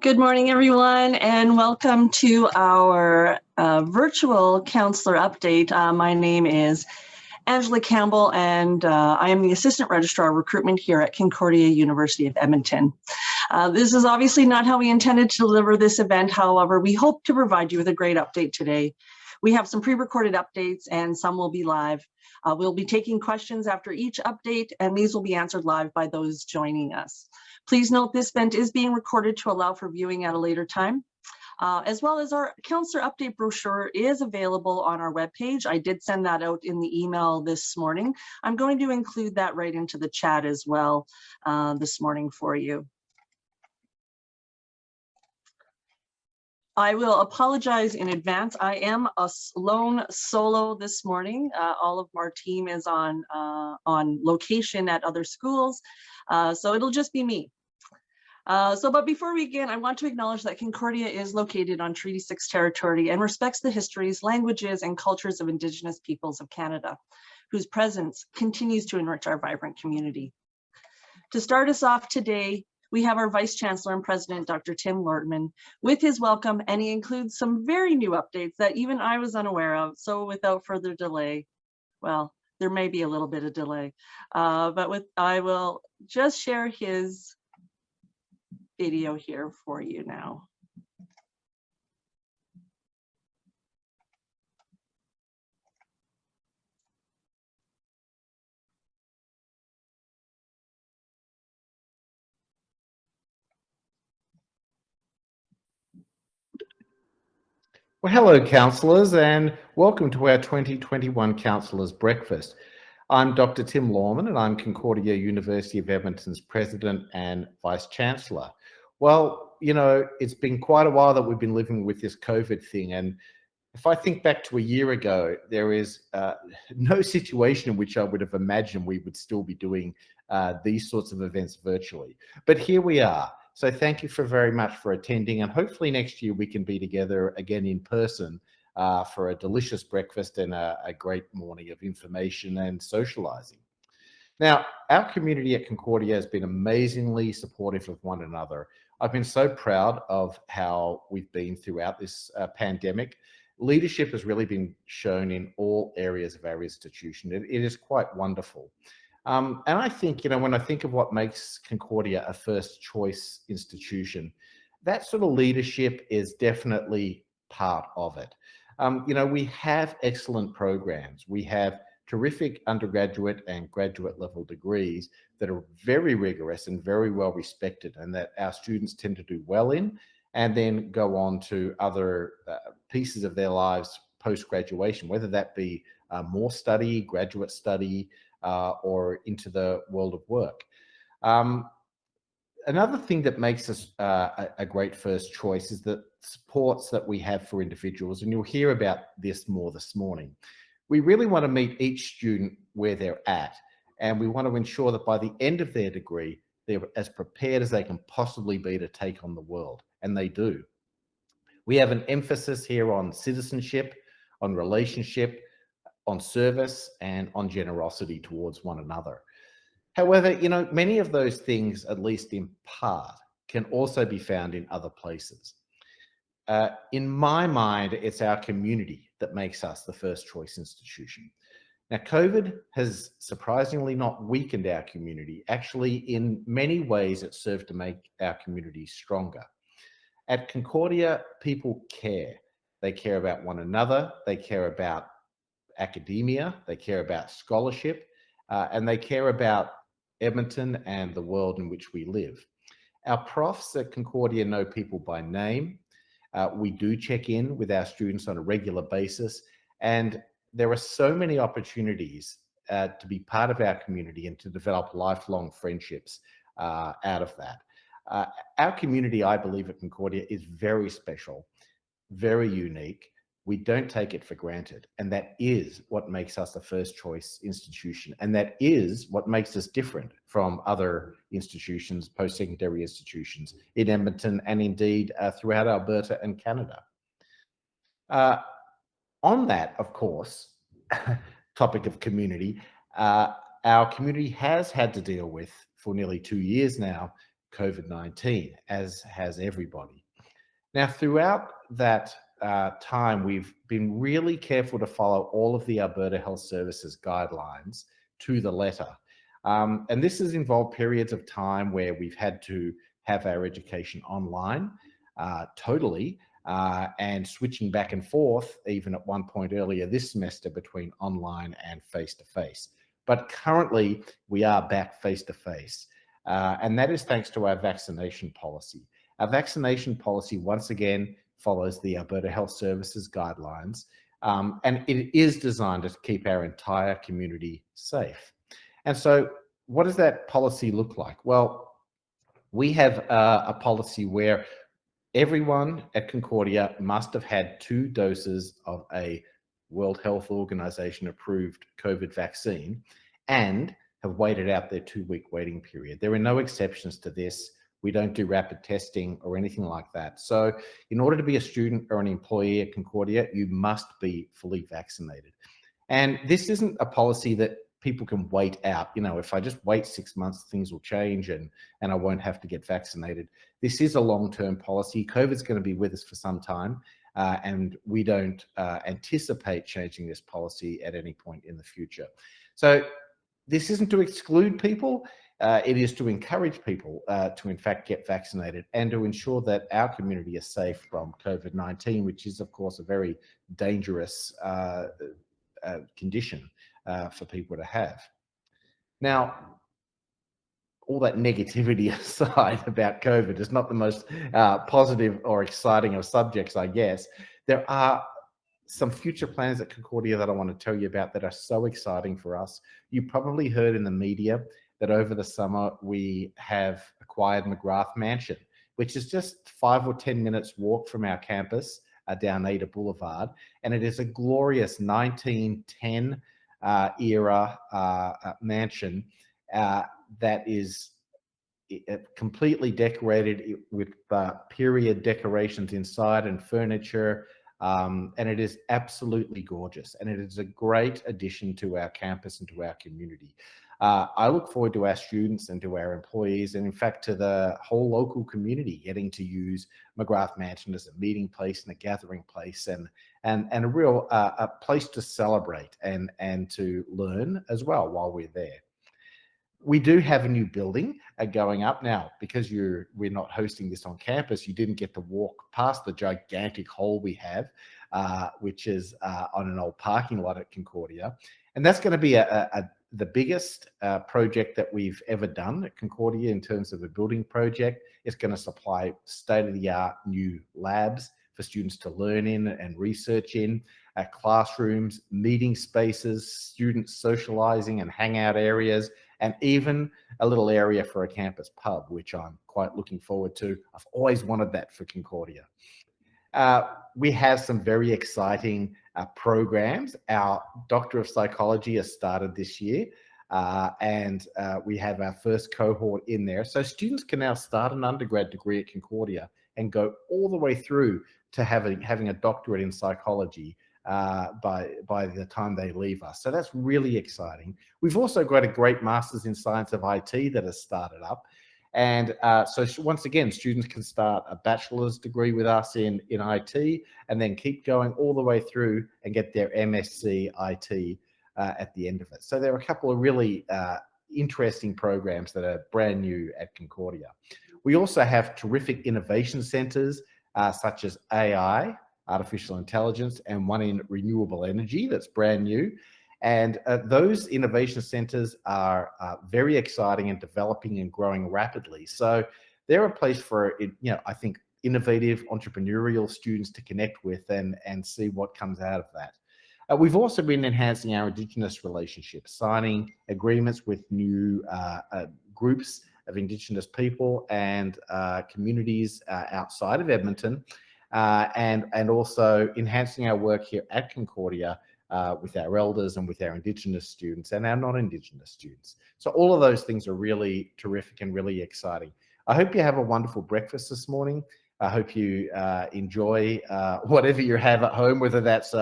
Good morning, everyone, and welcome to our virtual counselor update. My name is Angela Campbell, and I am the Assistant Registrar of Recruitment here at Concordia University of Edmonton. This is obviously not how we intended to deliver this event. However, we hope to provide you with a great update today. We have some pre-recorded updates and some will be live. We'll be taking questions after each update, and these will be answered live by those joining us. Please note this event is being recorded to allow for viewing at a later time. As well as our counselor update brochure is available on our webpage. I did send that out in the email this morning. I'm going to include that right into the chat as well this morning for you. I will apologize in advance. I am a lone solo this morning. All of our team is on location at other schools, so it'll just be me. But before we begin, I want to acknowledge that Concordia is located on Treaty 6 territory and respects the histories, languages, and cultures of Indigenous peoples of Canada, whose presence continues to enrich our vibrant community. To start us off today, we have our Vice Chancellor and President, Dr. Tim Lortman, with his welcome, and he includes some very new updates that even I was unaware of. So without further delay, well, there may be a little bit of delay, I will just share his video here for you now. Well, hello, councillors, and welcome to our 2021 Councillors Breakfast. I'm Dr. Tim Lortman, and I'm Concordia University of Edmonton's President and Vice Chancellor. Well, you know, it's been quite a while that we've been living with this COVID thing, and if I think back to a year ago, there is no situation in which I would have imagined we would still be doing these sorts of events virtually. But here we are. So thank you very much for attending, and hopefully next year we can be together again in person for a delicious breakfast and a great morning of information and socializing. Now, our community at Concordia has been amazingly supportive of one another. I've been so proud of how we've been throughout this pandemic. Leadership has really been shown in all areas of our institution. It is quite wonderful. And I think, you know, when I think of what makes Concordia a first choice institution, that sort of leadership is definitely part of it. You know, we have excellent programs. We have terrific undergraduate and graduate level degrees that are very rigorous and very well respected, and that our students tend to do well in, and then go on to other pieces of their lives post-graduation, whether that be more study, graduate study, or into the world of work. Another thing that makes us a great first choice is the supports that we have for individuals, and you'll hear about this more this morning. We really want to meet each student where they're at, and we want to ensure that by the end of their degree, they're as prepared as they can possibly be to take on the world, and they do. We have an emphasis here on citizenship, on relationship, on service, and on generosity towards one another. However, you know, many of those things, at least in part, can also be found in other places. In my mind, it's our community that makes us the first choice institution. Now, COVID has surprisingly not weakened our community. Actually, in many ways, it served to make our community stronger. At Concordia, people care. They care about one another. They care about academia. They care about scholarship. And they care about Edmonton and the world in which we live. Our profs at Concordia know people by name. We do check in with our students on a regular basis, and there are so many opportunities to be part of our community and to develop lifelong friendships out of that. Our community, I believe, at Concordia is very special, very unique. We don't take it for granted, and that is what makes us a first choice institution, and that is what makes us different from other institutions, post-secondary institutions in Edmonton, and indeed throughout Alberta and Canada. On that, of course, topic of community, our community has had to deal with, for nearly 2 years now, COVID-19, as has everybody. Now, throughout that time, we've been really careful to follow all of the Alberta Health Services guidelines to the letter. And this has involved periods of time where we've had to have our education online totally, and switching back and forth, even at one point earlier this semester, between online and face-to-face. But currently, we are back face-to-face. And that is thanks to our vaccination policy. Our vaccination policy, once again, follows the Alberta Health Services guidelines, and it is designed to keep our entire community safe. And so what does that policy look like? Well, we have a policy where everyone at Concordia must have had 2 doses of a World Health Organization approved COVID vaccine and have waited out their 2-week waiting period. There are no exceptions to this. We don't do rapid testing or anything like that. So in order to be a student or an employee at Concordia, you must be fully vaccinated. And this isn't a policy that people can wait out. You know, if I just wait 6 months, things will change and I won't have to get vaccinated. This is a long-term policy. COVID's going to be with us for some time, and we don't anticipate changing this policy at any point in the future. So this isn't to exclude people. It is to encourage people to, in fact, get vaccinated and to ensure that our community is safe from COVID-19, which is, of course, a very dangerous condition for people to have. Now, all that negativity aside about COVID is not the most positive or exciting of subjects, I guess. There are some future plans at Concordia that I want to tell you about that are so exciting for us. You probably heard in the media that over the summer we have acquired Mcgrath Mansion, which is just 5 or 10 minutes walk from our campus down Ada Boulevard. And it is a glorious 1910 era mansion that is completely decorated with period decorations inside and furniture. And it is absolutely gorgeous. And it is a great addition to our campus and to our community. I look forward to our students and to our employees, and in fact to the whole local community getting to use Mcgrath Mansion as a meeting place and a gathering place and a real a place to celebrate and to learn as well while we're there. We do have a new building going up now. Because we're not hosting this on campus, you didn't get to walk past the gigantic hall we have, which is on an old parking lot at Concordia. And that's going to be the biggest project that we've ever done at Concordia in terms of a building project. It's going to supply state-of-the-art new labs for students to learn in and research in, classrooms, meeting spaces, students socializing and hangout areas, and even a little area for a campus pub, which I'm quite looking forward to. I've always wanted that for Concordia. We have some very exciting programs. Our Doctor of Psychology has started this year, and we have our first cohort in there. So students can now start an undergrad degree at Concordia and go all the way through to having a doctorate in psychology by the time they leave us. So that's really exciting. We've also got a great Masters in Science of IT that has started up. And so once again, students can start a bachelor's degree with us in IT and then keep going all the way through and get their MSc IT at the end of it. So there are a couple of really interesting programs that are brand new at Concordia. We also have terrific innovation centers such as AI, artificial intelligence, and one in renewable energy that's brand new. And those innovation centers are very exciting and developing and growing rapidly. So they're a place for, I think, innovative entrepreneurial students to connect with and see what comes out of that. We've also been enhancing our Indigenous relationships, signing agreements with new groups of Indigenous people and communities outside of Edmonton, and also enhancing our work here at Concordia with our elders and with our Indigenous students and our non-Indigenous students. So all of those things are really terrific and really exciting. I hope you have a wonderful breakfast this morning. I hope you enjoy whatever you have at home, whether that's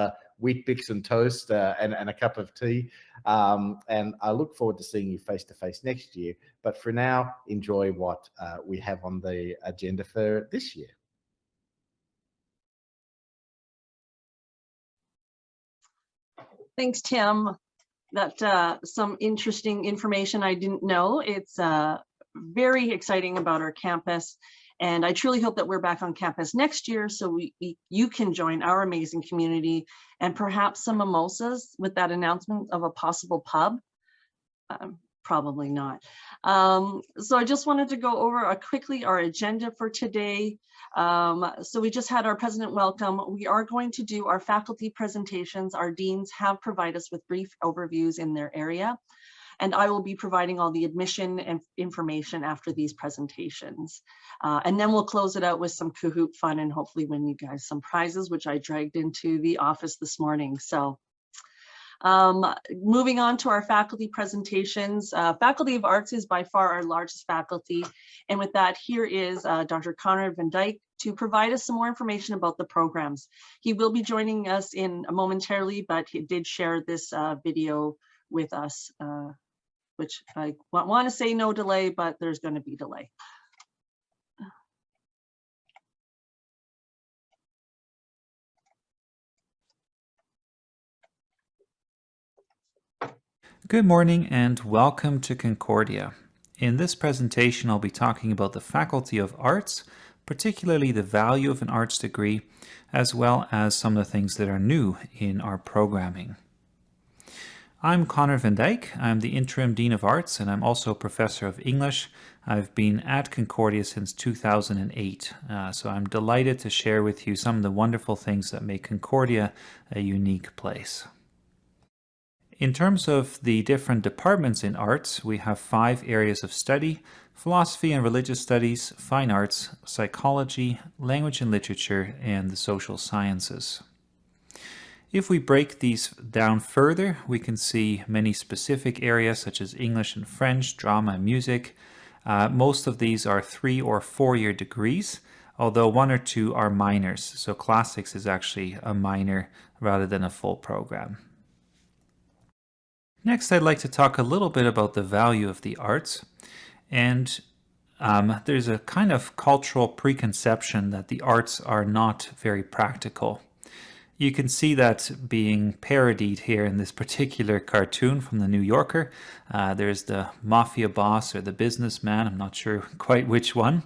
Wheat Bix and toast and a cup of tea. And I look forward to seeing you face to face next year. But for now, enjoy what we have on the agenda for this year. Thanks, Tim. That some interesting information I didn't know. It's very exciting about our campus. And I truly hope that we're back on campus next year so you can join our amazing community and perhaps some mimosas with that announcement of a possible pub. Probably not. So I just wanted to go over quickly our agenda for today. So we just had our president welcome. We are going to do our faculty presentations. Our deans have provided us with brief overviews in their area. And I will be providing all the admission and information after these presentations. And then we'll close it out with some Kahoot fun and hopefully win you guys some prizes, which I dragged into the office this morning. So moving on to our faculty presentations. Faculty of Arts is by far our largest faculty. And with that, here is Dr. Conrad Van Dyke to provide us some more information about the programs. He will be joining us in momentarily, but he did share this video with us, which I want to say no delay, but there's going to be delay. Good morning and welcome to Concordia. In this presentation, I'll be talking about the Faculty of Arts, particularly the value of an arts degree, as well as some of the things that are new in our programming. I'm Conrad Van Dyke. I'm the Interim Dean of Arts and I'm also a Professor of English. I've been at Concordia since 2008, so I'm delighted to share with you some of the wonderful things that make Concordia a unique place. In terms of the different departments in arts, we have 5 areas of study: philosophy and religious studies, fine arts, psychology, language and literature, and the social sciences. If we break these down further, we can see many specific areas such as English and French, drama and music. Most of these are 3- or 4-year degrees, although 1 or 2 are minors. So classics is actually a minor rather than a full program. Next, I'd like to talk a little bit about the value of the arts. And there's a kind of cultural preconception that the arts are not very practical. You can see that being parodied here in this particular cartoon from the New Yorker. There's the mafia boss or the businessman, I'm not sure quite which one,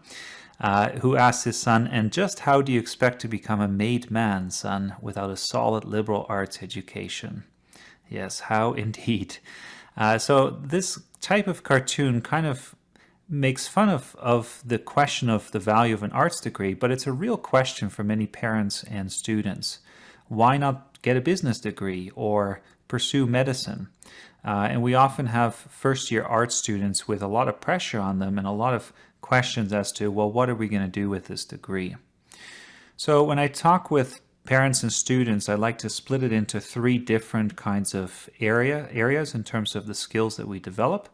who asks his son, "And just how do you expect to become a made man, son, without a solid liberal arts education?" Yes, how indeed. So this type of cartoon kind of makes fun of the question of the value of an arts degree, but it's a real question for many parents and students. Why not get a business degree or pursue medicine? And we often have first-year art students with a lot of pressure on them and a lot of questions as to, well, what are we going to do with this degree? So when I talk with parents and students, I like to split it into 3 different kinds of areas in terms of the skills that we develop.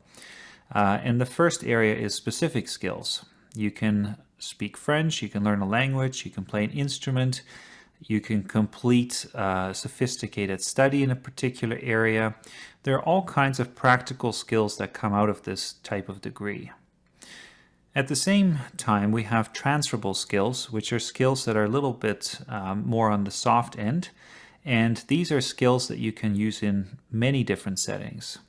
And the first area is specific skills. You can speak French, you can learn a language, you can play an instrument, you can complete sophisticated study in a particular area. There are all kinds of practical skills that come out of this type of degree. At the same time, we have transferable skills, which are skills that are a little bit more on the soft end. And these are skills that you can use in many different settings.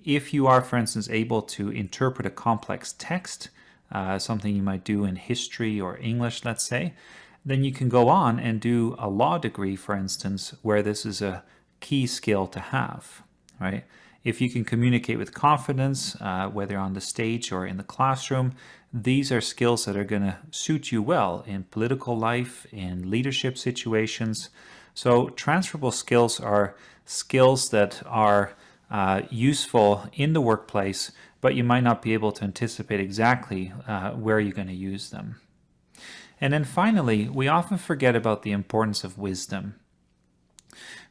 If you are, for instance, able to interpret a complex text, something you might do in history or English, let's say, then you can go on and do a law degree, for instance, where this is a key skill to have, right? If you can communicate with confidence, whether on the stage or in the classroom, these are skills that are going to suit you well in political life, in leadership situations. So transferable skills are skills that are useful in the workplace, but you might not be able to anticipate exactly where you're going to use them. And then finally, we often forget about the importance of wisdom.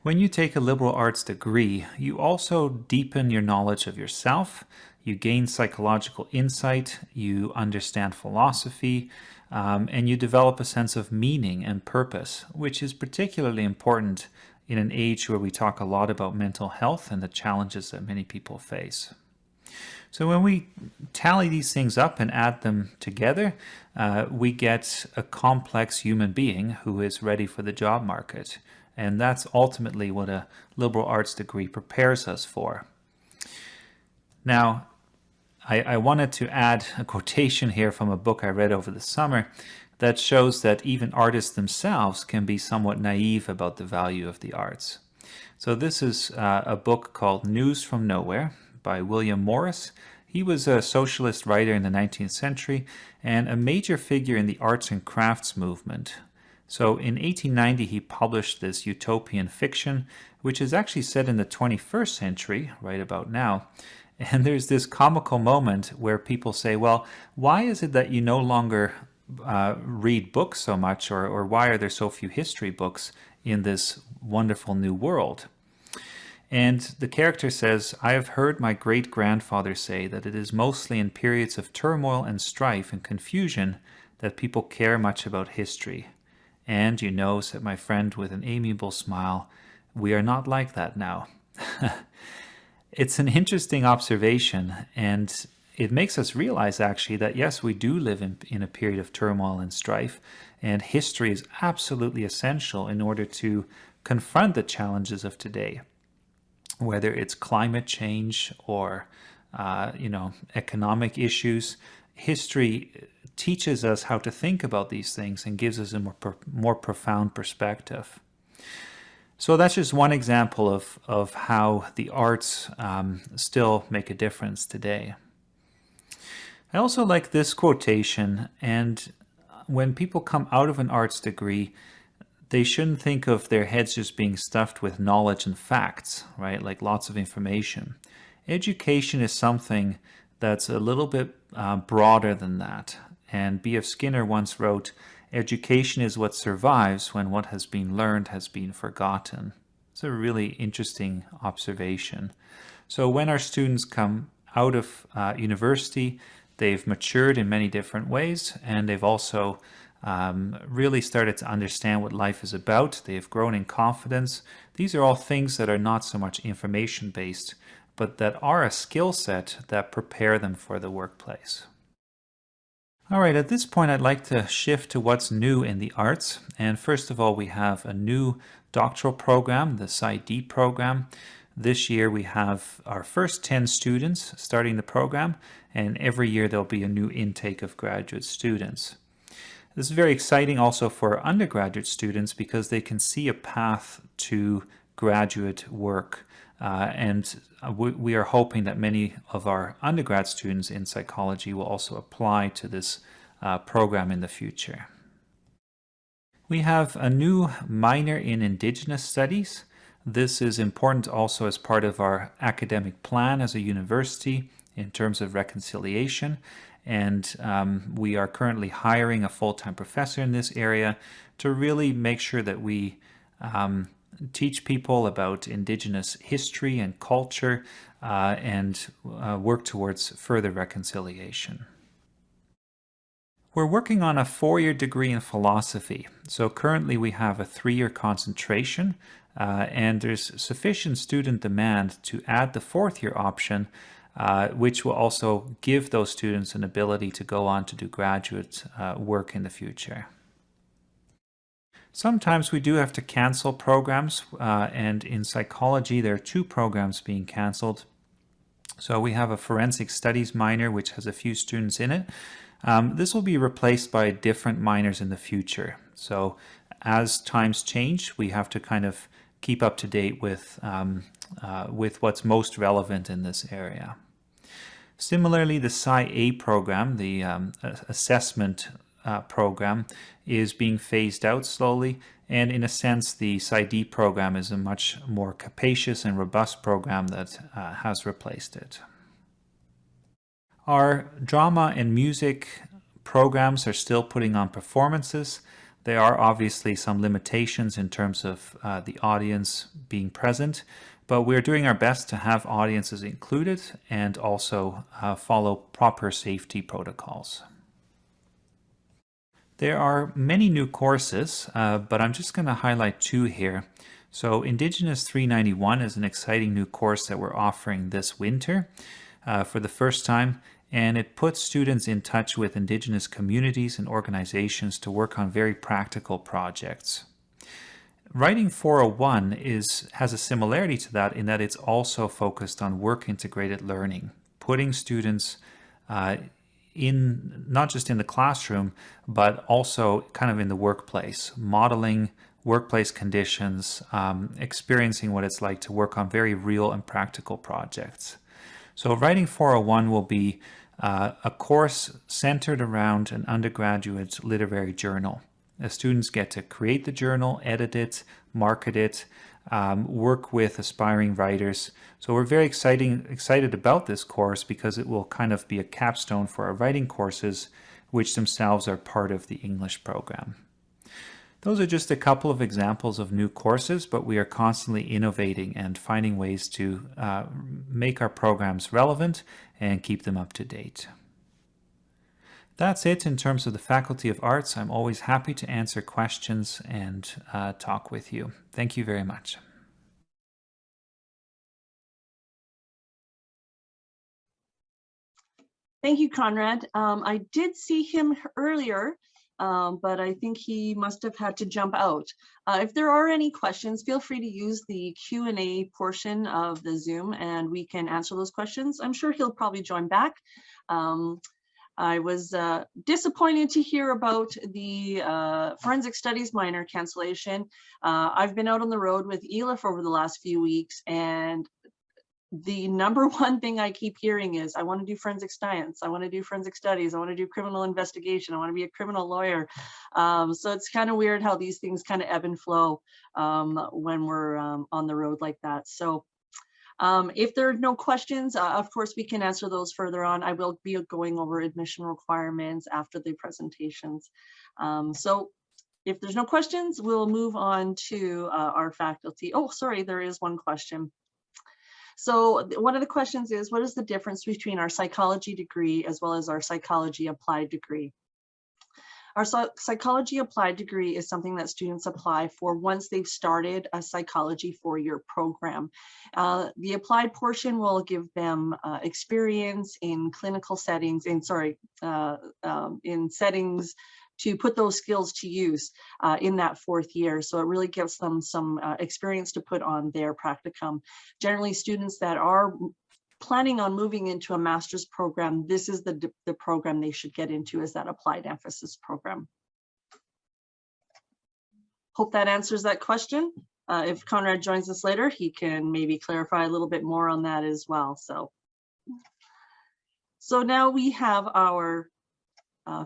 When you take a liberal arts degree, you also deepen your knowledge of yourself, you gain psychological insight, you understand philosophy, and you develop a sense of meaning and purpose, which is particularly important in an age where we talk a lot about mental health and the challenges that many people face. So when we tally these things up and add them together, we get a complex human being who is ready for the job market. And that's ultimately what a liberal arts degree prepares us for. Now, I wanted to add a quotation here from a book I read over the summer that shows that even artists themselves can be somewhat naive about the value of the arts. So this is a book called News from Nowhere by William Morris. He was a socialist writer in the 19th century and a major figure in the arts and crafts movement. So in 1890, he published this utopian fiction, which is actually set in the 21st century, right about now. And there's this comical moment where people say, well, why is it that you no longer read books so much, or why are there so few history books in this wonderful new world? And the character says, I have heard my great-grandfather say that it is mostly in periods of turmoil and strife and confusion that people care much about history. And, you know, said my friend with an amiable smile, we are not like that now. It's an interesting observation, and it makes us realize actually that yes, we do live in a period of turmoil and strife, and history is absolutely essential in order to confront the challenges of today, whether it's climate change or economic issues. History teaches us how to think about these things and gives us a more profound perspective. So that's just one example of how the arts still make a difference today. I also like this quotation, and when people come out of an arts degree, they shouldn't think of their heads just being stuffed with knowledge and facts, right? Like lots of information. Education is something that's a little bit broader than that. And B.F. Skinner once wrote, education is what survives when what has been learned has been forgotten. It's a really interesting observation. So when our students come out of university, they've matured in many different ways, and they've also really started to understand what life is about. They've grown in confidence. These are all things that are not so much information-based, but that are a skill set that prepare them for the workplace. All right, at this point, I'd like to shift to what's new in the arts. And first of all, we have a new doctoral program, the PsyD program. This year, we have our first 10 students starting the program, and every year there'll be a new intake of graduate students. This is very exciting also for undergraduate students because they can see a path to graduate work. And we are hoping that many of our undergrad students in psychology will also apply to this program in the future. We have a new minor in Indigenous Studies. This is important also as part of our academic plan as a university in terms of reconciliation. And we are currently hiring a full-time professor in this area to really make sure that we teach people about Indigenous history and culture and work towards further reconciliation. We're working on a 4-year degree in philosophy. So currently we have a 3-year concentration and there's sufficient student demand to add the 4th-year option, which will also give those students an ability to go on to do graduate work in the future. Sometimes we do have to cancel programs, and in psychology there are 2 programs being canceled. So we have a forensic studies minor which has a few students in it. This will be replaced by different minors in the future. So as times change, we have to kind of keep up to date with what's most relevant in this area. Similarly, the Psi-A program, the assessment program, is being phased out slowly, and in a sense the PsyD program is a much more capacious and robust program that has replaced it. Our drama and music programs are still putting on performances. There are obviously some limitations in terms of the audience being present, but we're doing our best to have audiences included and also follow proper safety protocols. There are many new courses, but I'm just going to highlight 2 here. So Indigenous 391 is an exciting new course that we're offering this winter for the first time, and it puts students in touch with Indigenous communities and organizations to work on very practical projects. Writing 401 has a similarity to that in that it's also focused on work-integrated learning, putting students in not just in the classroom, but also kind of in the workplace, modeling workplace conditions, experiencing what it's like to work on very real and practical projects. So Writing 401 will be a course centered around an undergraduate literary journal. The students get to create the journal, edit it, market it, work with aspiring writers. So we're very excited about this course because it will kind of be a capstone for our writing courses, which themselves are part of the English program. Those are just a couple of examples of new courses, but we are constantly innovating and finding ways to make our programs relevant and keep them up to date. That's it in terms of the Faculty of Arts. I'm always happy to answer questions and talk with you. Thank you very much. Thank you, Conrad. I did see him earlier, but I think he must have had to jump out. If there are any questions, feel free to use the Q&A portion of the Zoom and we can answer those questions. I'm sure he'll probably join back. I was disappointed to hear about the forensic studies minor cancellation. I've been out on the road with ELIF over the last few weeks, and the number one thing I keep hearing is, I want to do forensic science, I want to do forensic studies, I want to do criminal investigation, I want to be a criminal lawyer. So it's kind of weird how these things kind of ebb and flow when we're on the road like that. So if there are no questions, of course, we can answer those further on. I will be going over admission requirements after the presentations. So if there's no questions, we'll move on to our faculty. Oh, sorry, there is one question. So one of the questions is, what is the difference between our psychology degree as well as our psychology applied degree? Our psychology applied degree is something that students apply for once they've started a psychology 4-year program. The applied portion will give them experience in clinical settings, in settings to put those skills to use in that 4th year. So it really gives them some experience to put on their practicum. Generally, students that are planning on moving into a master's program, this is the program they should get into, is that applied emphasis program. Hope that answers that question. If Conrad joins us later, he can maybe clarify a little bit more on that as well. So now we have our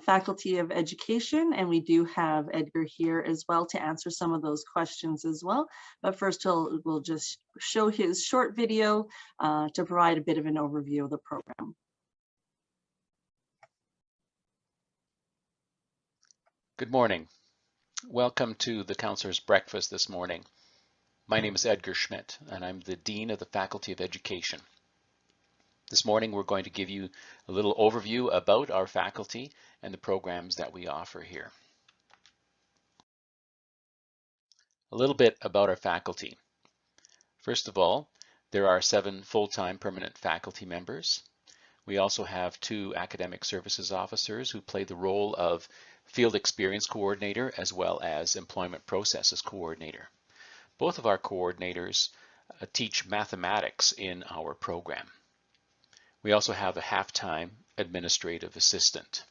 Faculty of Education, and we do have Edgar here as well to answer some of those questions as well. But first, we'll just show his short video to provide a bit of an overview of the program. Good morning. Welcome to the Counselor's Breakfast this morning. My name is Edgar Schmidt, and I'm the Dean of the Faculty of Education. This morning, we're going to give you a little overview about our faculty and the programs that we offer here. A little bit about our faculty. First of all, there are 7 full-time permanent faculty members. We also have 2 academic services officers who play the role of field experience coordinator as well as employment processes coordinator. Both of our coordinators teach mathematics in our program. We also have a half-time administrative assistant.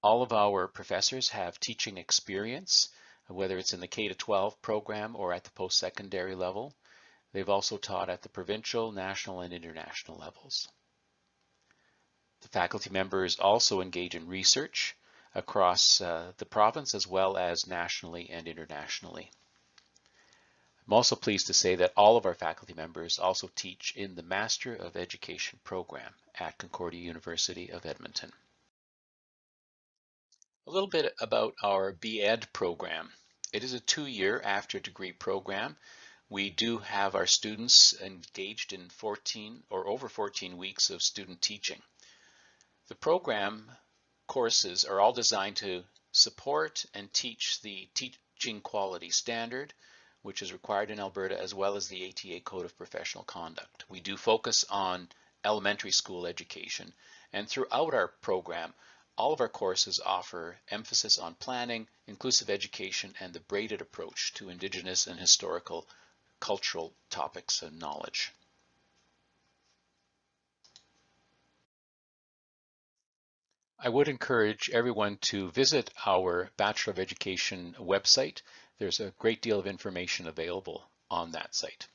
All of our professors have teaching experience, whether it's in the K-12 program or at the post-secondary level. They've also taught at the provincial, national, and international levels. The faculty members also engage in research across the province as well as nationally and internationally. I'm also pleased to say that all of our faculty members also teach in the Master of Education program at Concordia University of Edmonton. A little bit about our B.Ed program. It is a 2-year after degree program. We do have our students engaged in 14 or over 14 weeks of student teaching. The program courses are all designed to support and teach the teaching quality standard, which is required in Alberta, as well as the ATA Code of Professional Conduct. We do focus on elementary school education, and throughout our program, all of our courses offer emphasis on planning, inclusive education, and the braided approach to Indigenous and historical cultural topics and knowledge. I would encourage everyone to visit our Bachelor of Education website. There's a great deal of information available on that site.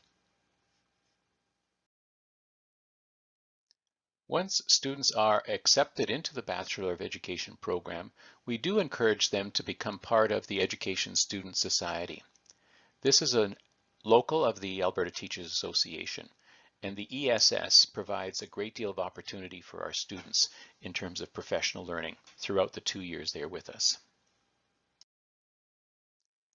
Once students are accepted into the Bachelor of Education program, we do encourage them to become part of the Education Student Society. This is a local of the Alberta Teachers Association, and the ESS provides a great deal of opportunity for our students in terms of professional learning throughout the 2 years they are with us.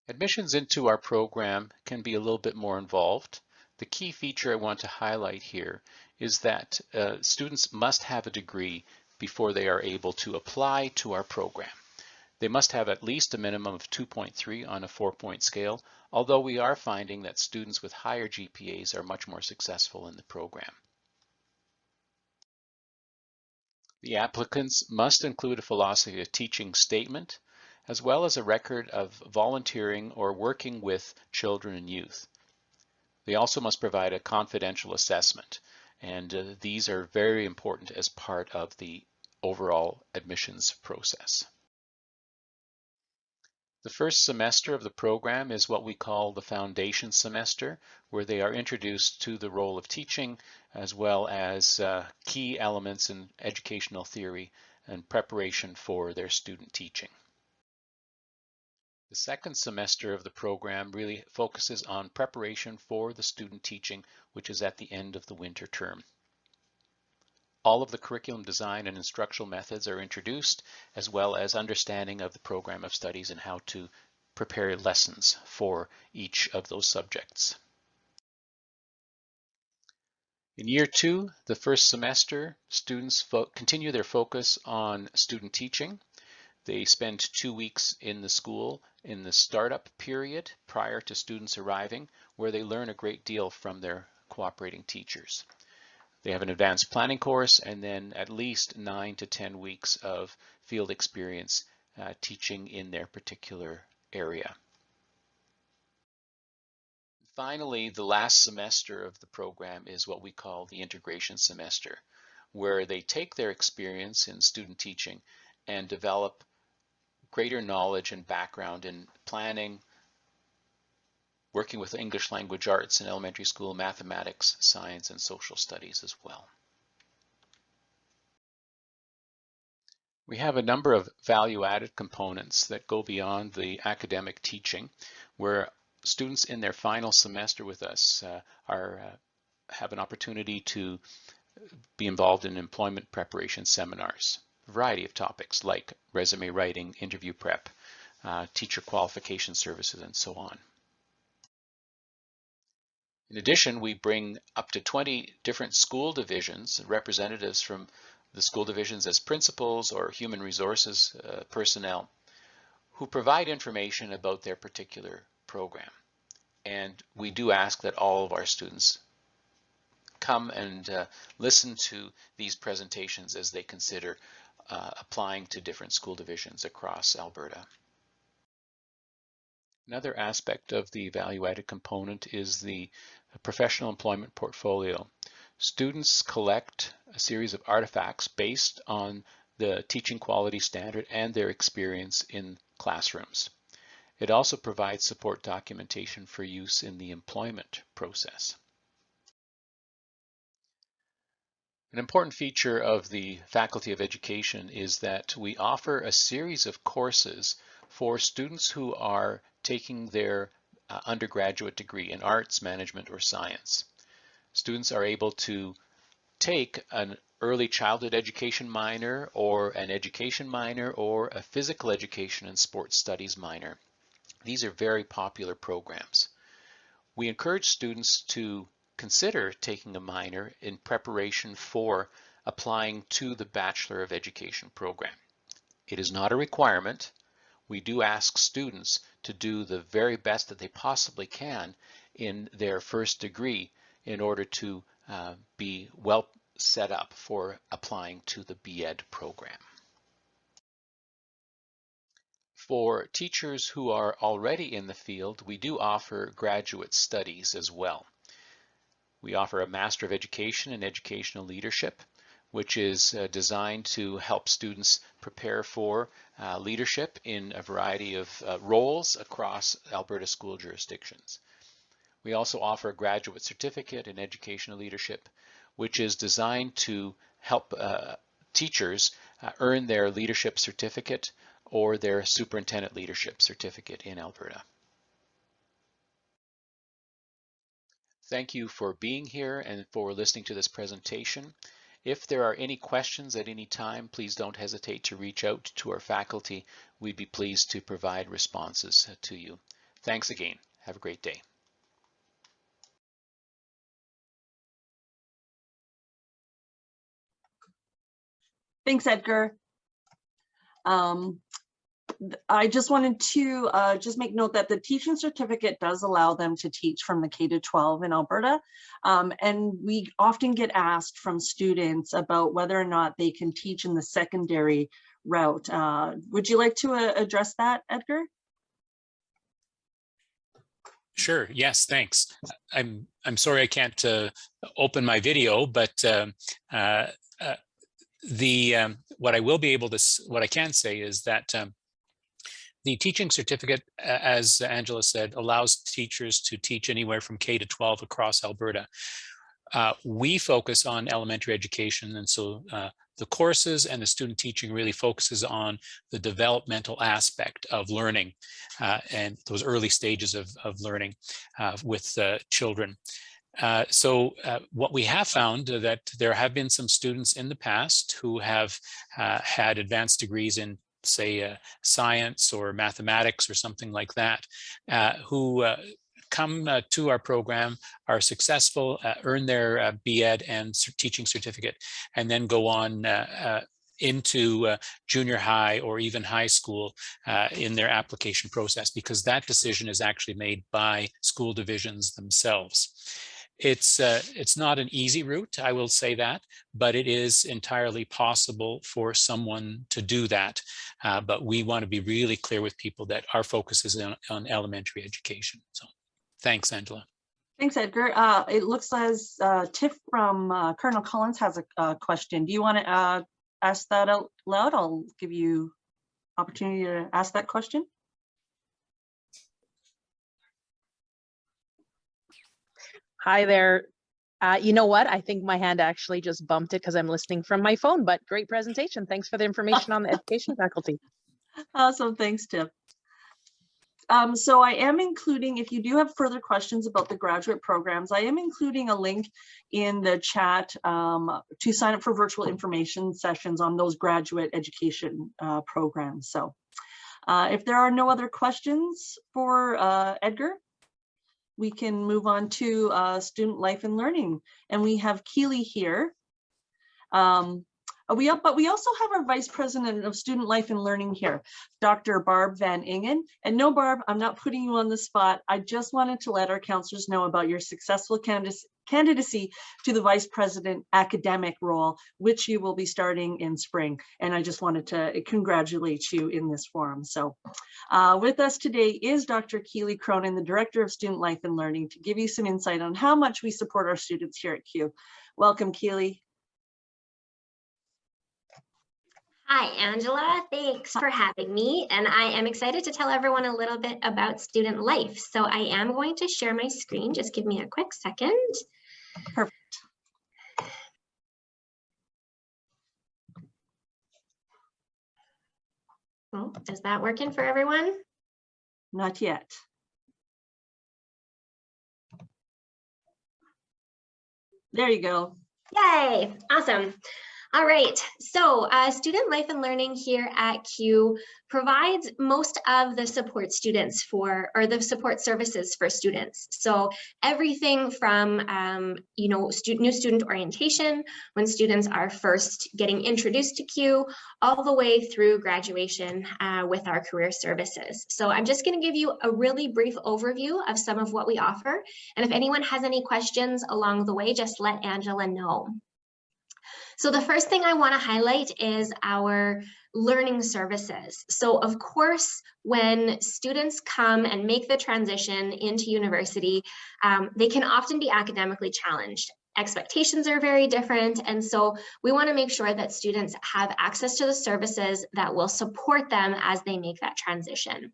Admissions into our program can be a little bit more involved. The key feature I want to highlight here is that students must have a degree before they are able to apply to our program. They must have at least a minimum of 2.3 on a 4-point scale, although we are finding that students with higher GPAs are much more successful in the program. The applicants must include a philosophy of teaching statement, as well as a record of volunteering or working with children and youth. They also must provide a confidential assessment, and these are very important as part of the overall admissions process. The first semester of the program is what we call the foundation semester, where they are introduced to the role of teaching, as well as key elements in educational theory and preparation for their student teaching. The second semester of the program really focuses on preparation for the student teaching, which is at the end of the winter term. All of the curriculum design and instructional methods are introduced, as well as understanding of the program of studies and how to prepare lessons for each of those subjects. In year 2, the first semester, students continue their focus on student teaching. They spend 2 weeks in the school in the startup period prior to students arriving, where they learn a great deal from their cooperating teachers. They have an advanced planning course and then at least 9 to 10 weeks of field experience teaching in their particular area. Finally, the last semester of the program is what we call the integration semester, where they take their experience in student teaching and develop greater knowledge and background in planning, working with English language arts in elementary school, mathematics, science, and social studies as well. We have a number of value-added components that go beyond the academic teaching, where students in their final semester with us have an opportunity to be involved in employment preparation seminars, a variety of topics like resume writing, interview prep, teacher qualification services, and so on. In addition, we bring up to 20 different school divisions, representatives from the school divisions as principals or human resources personnel, who provide information about their particular program. And we do ask that all of our students come and listen to these presentations as they consider applying to different school divisions across Alberta. Another aspect of the value-added component is the professional employment portfolio. Students collect a series of artifacts based on the teaching quality standard and their experience in classrooms. It also provides support documentation for use in the employment process. An important feature of the Faculty of Education is that we offer a series of courses for students who are taking their undergraduate degree in arts, management, or science. Students are able to take an early childhood education minor or an education minor or a physical education and sports studies minor. These are very popular programs. We encourage students to consider taking a minor in preparation for applying to the Bachelor of Education program. It is not a requirement. we do ask students to do the very best that they possibly can in their first degree in order to be well set up for applying to the B.Ed program. For teachers who are already in the field, we do offer graduate studies as well. We offer a Master of Education in Educational Leadership, which is designed to help students prepare for leadership in a variety of roles across Alberta school jurisdictions. We also offer a Graduate Certificate in Educational Leadership, which is designed to help teachers earn their leadership certificate or their superintendent leadership certificate in Alberta. Thank you for being here and for listening to this presentation. If there are any questions at any time, please don't hesitate to reach out to our faculty. We'd be pleased to provide responses to you. Thanks again. Have a great day. Thanks, Edgar. I just wanted to just make note that the teaching certificate does allow them to teach from the K-12 in Alberta. And we often get asked from students about whether or not they can teach in the secondary route. Would you like to address that, Edgar? Sure. Yes, thanks. I'm sorry I can't open my video, but what I can say is that the teaching certificate, as Angela said, allows teachers to teach anywhere from K-12 across Alberta. We focus on elementary education, and so the courses and the student teaching really focuses on the developmental aspect of learning and those early stages of learning with children. So what we have found that there have been some students in the past who have had advanced degrees in, say, science or mathematics or something like that, who come to our program, are successful, earn their B.Ed and teaching certificate, and then go on into junior high or even high school in their application process, because that decision is actually made by school divisions themselves. It's not an easy route, I will say that, but it is entirely possible for someone to do that. But we want to be really clear with people that our focus is on elementary education. So thanks, Angela. Thanks, Edgar. It looks as Tiff from Cardinal Collins has a question. Do you want to ask that out loud? I'll give you opportunity to ask that question. Hi there. You know what? I think my hand actually just bumped it because I'm listening from my phone, but great presentation. Thanks for the information on the education faculty. Awesome. Thanks, Tiff. So I am including, if you do have further questions about the graduate programs, I am including a link in the chat to sign up for virtual information sessions on those graduate education programs. So if there are no other questions for Edgar, we can move on to student life and learning. And we have Keely here. But we also have our Vice President of Student Life and Learning here, Dr. Barb Van Ingen. And no, Barb, I'm not putting you on the spot. I just wanted to let our counselors know about your successful candidacy to the Vice President academic role, which you will be starting in spring. And I just wanted to congratulate you in this forum. So with us today is Dr. Keely Cronin, the Director of Student Life and Learning, to give you some insight on how much we support our students here at CUE. Welcome, Keely. Hi, Angela. Thanks for having me. And I am excited to tell everyone a little bit about student life. So I am going to share my screen. Just give me a quick second. Perfect. Well, is that working for everyone? Not yet. There you go. Yay, awesome. All right, so student life and learning here at CUE provides most of the support students for, or the support services for students. So everything from, new student orientation, when students are first getting introduced to CUE, all the way through graduation with our career services. So I'm just going to give you a really brief overview of some of what we offer. And if anyone has any questions along the way, just let Angela know. So the first thing I want to highlight is our learning services. So of course, when students come and make the transition into university, they can often be academically challenged. Expectations are very different, and so we want to make sure that students have access to the services that will support them as they make that transition.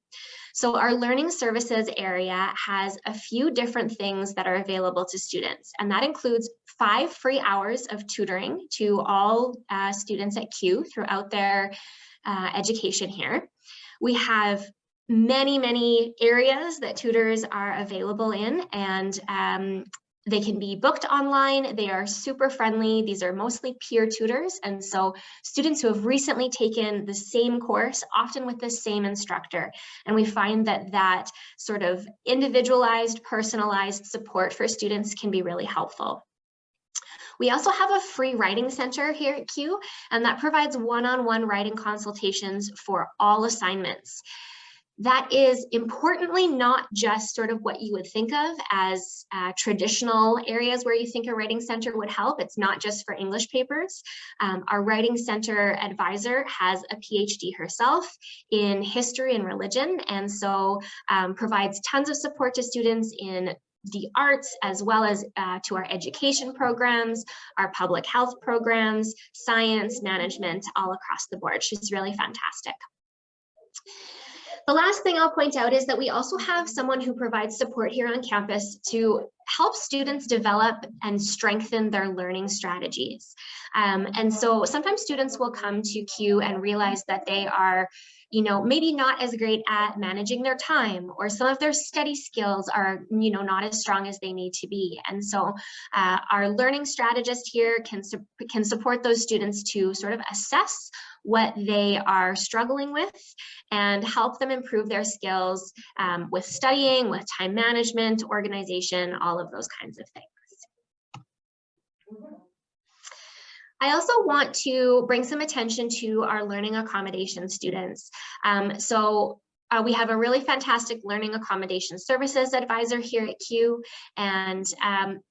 So our learning services area has a few different things that are available to students, and that includes 5 free hours of tutoring to all students at CUE throughout their education here. We have many areas that tutors are available in, and they can be booked online. They are super friendly. These are mostly peer tutors. And so students who have recently taken the same course, often with the same instructor. And we find that that sort of individualized, personalized support for students can be really helpful. We also have a free writing center here at CUE, and that provides one-on-one writing consultations for all assignments. That is importantly not just sort of what you would think of as traditional areas where you think a writing center would help. It's not just for English papers. Our writing center advisor has a PhD herself in history and religion, and so provides tons of support to students in the arts, as well as to our education programs, our public health programs, science, management, all across the board. She's really fantastic. The last thing I'll point out is that we also have someone who provides support here on campus to help students develop and strengthen their learning strategies. And so sometimes students will come to CUE and realize that they are, maybe not as great at managing their time, or some of their study skills are, not as strong as they need to be. And so our learning strategist here can support those students to sort of assess what they are struggling with and help them improve their skills with studying, with time management, organization, all of those kinds of things. I also want to bring some attention to our learning accommodation students. We have a really fantastic learning accommodation services advisor here at CUE, and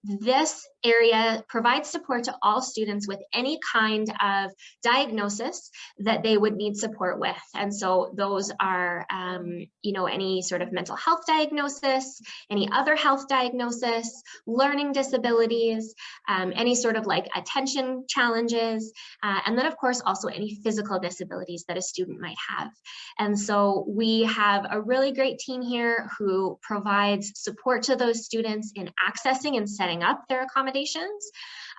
this area provides support to all students with any kind of diagnosis that they would need support with. And so those are, any sort of mental health diagnosis, any other health diagnosis, learning disabilities, any sort of like attention challenges, and then of course also any physical disabilities that a student might have. And so we have a really great team here who provides support to those students in accessing and setting up their accommodations,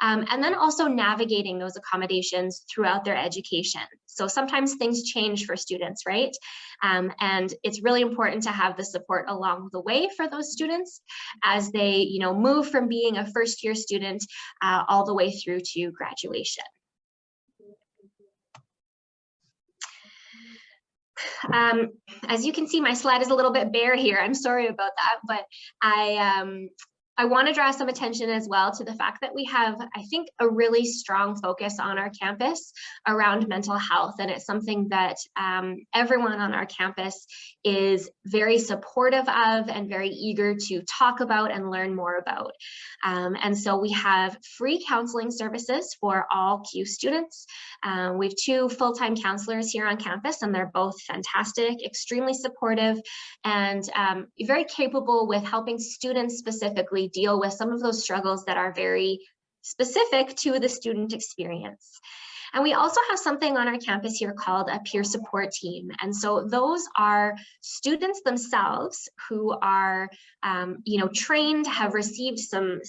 and then also navigating those accommodations throughout their education. So sometimes things change for students, right? And it's really important to have the support along the way for those students as they, move from being a first-year student all the way through to graduation. As you can see, my slide is a little bit bare here. I'm sorry about that, but I want to draw some attention as well to the fact that we have, I think, a really strong focus on our campus around mental health. And it's something that everyone on our campus is very supportive of and very eager to talk about and learn more about. And so we have free counseling services for all CUE students. We have 2 full-time counselors here on campus, and they're both fantastic, extremely supportive, and very capable with helping students specifically deal with some of those struggles that are very specific to the student experience. And we also have something on our campus here called a peer support team. And so those are students themselves who are, trained, have received some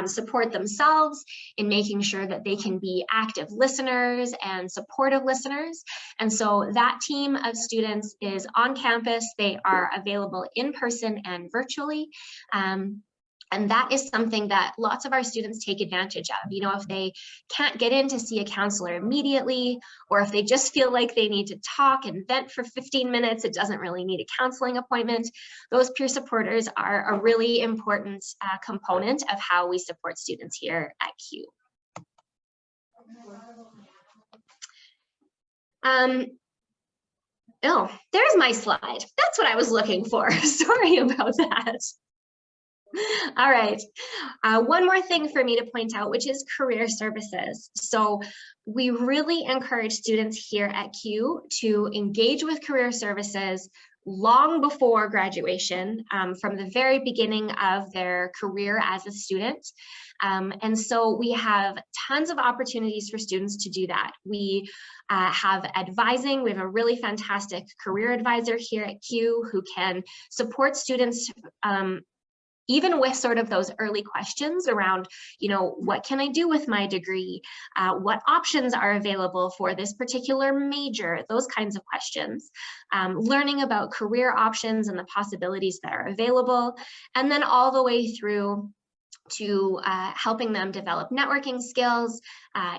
support themselves in making sure that they can be active listeners and supportive listeners. And so that team of students is on campus. They are available in person and virtually. And that is something that lots of our students take advantage of. You know, if they can't get in to see a counselor immediately, or if they just feel like they need to talk and vent for 15 minutes, it doesn't really need a counseling appointment. Those peer supporters are a really important component of how we support students here at CUE. Oh, there's my slide. That's what I was looking for. Sorry about that. All right, one more thing for me to point out, which is career services. So we really encourage students here at CUE to engage with career services long before graduation, from the very beginning of their career as a student. And so we have tons of opportunities for students to do that. We have advising. We have a really fantastic career advisor here at CUE who can support students even with sort of those early questions around, you know, what can I do with my degree? What options are available for this particular major? Those kinds of questions. Learning about career options and the possibilities that are available, and then all the way through to helping them develop networking skills,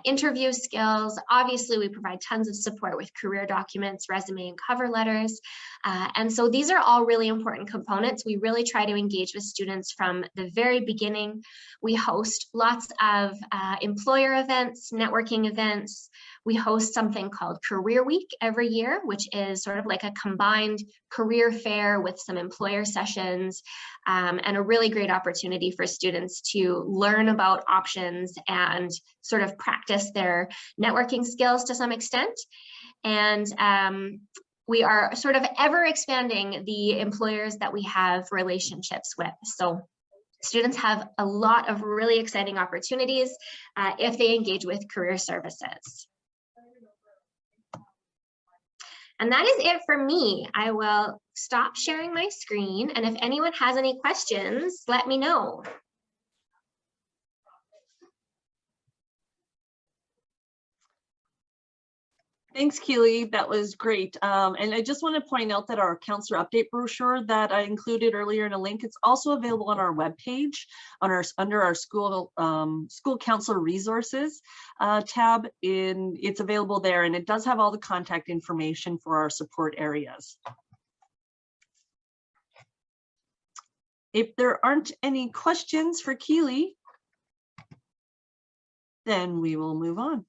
interview skills. Obviously, we provide tons of support with career documents, resume, and cover letters. And so these are all really important components. We really try to engage with students from the very beginning. We host lots of employer events, networking events. We host something called Career Week every year, which is sort of like a combined career fair with some employer sessions, and a really great opportunity for students to learn about options and sort of practice their networking skills to some extent. And we are sort of ever expanding the employers that we have relationships with. So students have a lot of really exciting opportunities if they engage with career services. And that is it for me. I will stop sharing my screen, and if anyone has any questions, let me know. Thanks, Keely. That was great. And I just want to point out that our counselor update brochure that I included earlier in a link, it's also available on our webpage under our school counselor resources tab. It's available there, and it does have all the contact information for our support areas. If there aren't any questions for Keely, then we will move on.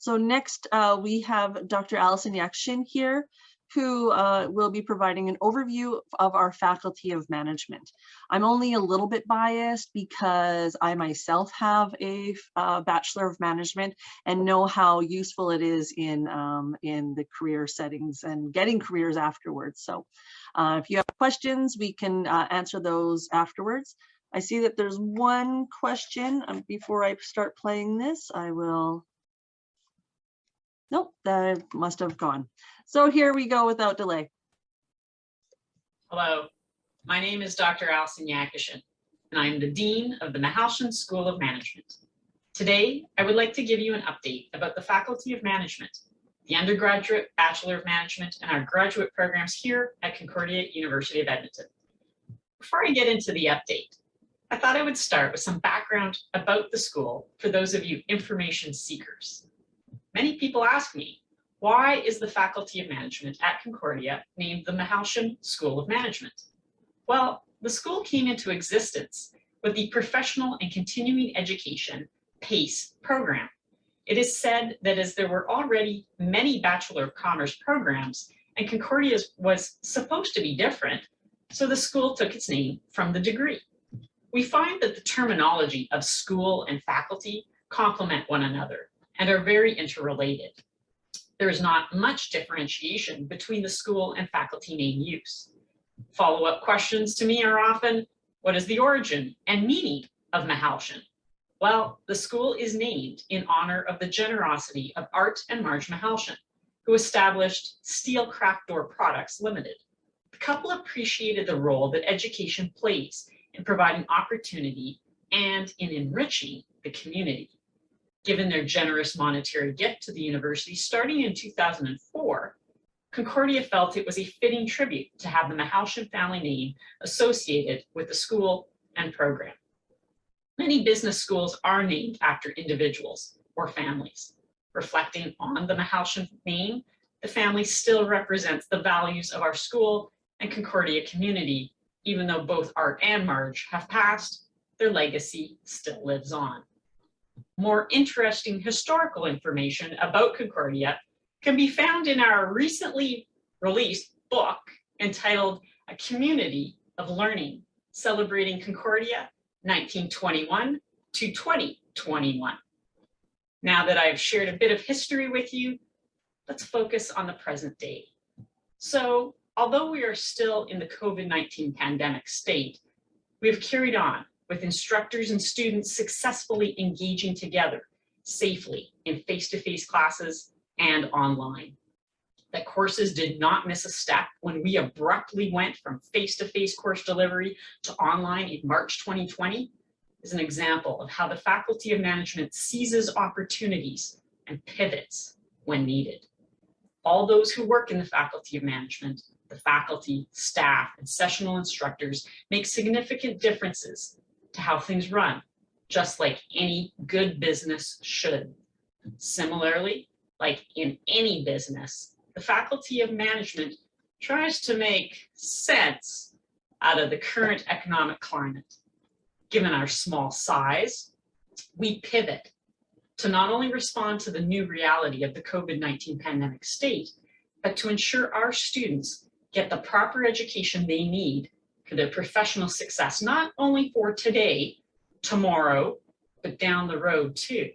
So next, we have Dr. Allison Yakshin here, who will be providing an overview of our Faculty of Management. I'm only a little bit biased because I myself have a Bachelor of Management and know how useful it is in the career settings and getting careers afterwards. So if you have questions, we can answer those afterwards. I see that there's one question. Before I start playing this, I will. Nope, that must have gone. So here we go without delay. Hello, my name is Dr. Allison Yakshin, and I am the Dean of the Mahalshan School of Management. Today, I would like to give you an update about the Faculty of Management, the undergraduate Bachelor of Management, and our graduate programs here at Concordia University of Edmonton. Before I get into the update, I thought I would start with some background about the school for those of you information seekers. Many people ask me, why is the Faculty of Management at Concordia named the Mahalshan School of Management? Well, the school came into existence with the Professional and Continuing Education PACE program. It is said that as there were already many Bachelor of Commerce programs and Concordia was supposed to be different, so the school took its name from the degree. We find that the terminology of school and faculty complement one another and are very interrelated. There is not much differentiation between the school and faculty name use. Follow-up questions to me are often, what is the origin and meaning of Mahalshan? Well, the school is named in honor of the generosity of Art and Marge Mahalshan, who established Steel Craft Door Products Limited. The couple appreciated the role that education plays in providing opportunity and in enriching the community. Given their generous monetary gift to the university starting in 2004, Concordia felt it was a fitting tribute to have the Mahalshan family name associated with the school and program. Many business schools are named after individuals or families. Reflecting on the Mahalshan name, the family still represents the values of our school and Concordia community. Even though both Art and Marge have passed, their legacy still lives on. More interesting historical information about Concordia can be found in our recently released book entitled A Community of Learning, Celebrating Concordia 1921 to 2021. Now that I've shared a bit of history with you, let's focus on the present day. So, although we are still in the COVID-19 pandemic state, we have carried on with instructors and students successfully engaging together safely in face-to-face classes and online. That courses did not miss a step when we abruptly went from face-to-face course delivery to online in March 2020 is an example of how the Faculty of Management seizes opportunities and pivots when needed. All those who work in the Faculty of Management, the faculty, staff, and sessional instructors make significant differences to how things run, just like any good business should. Similarly, like in any business, the Faculty of Management tries to make sense out of the current economic climate. Given our small size, we pivot to not only respond to the new reality of the COVID-19 pandemic state, but to ensure our students get the proper education they need for their professional success, not only for today, tomorrow, but down the road too.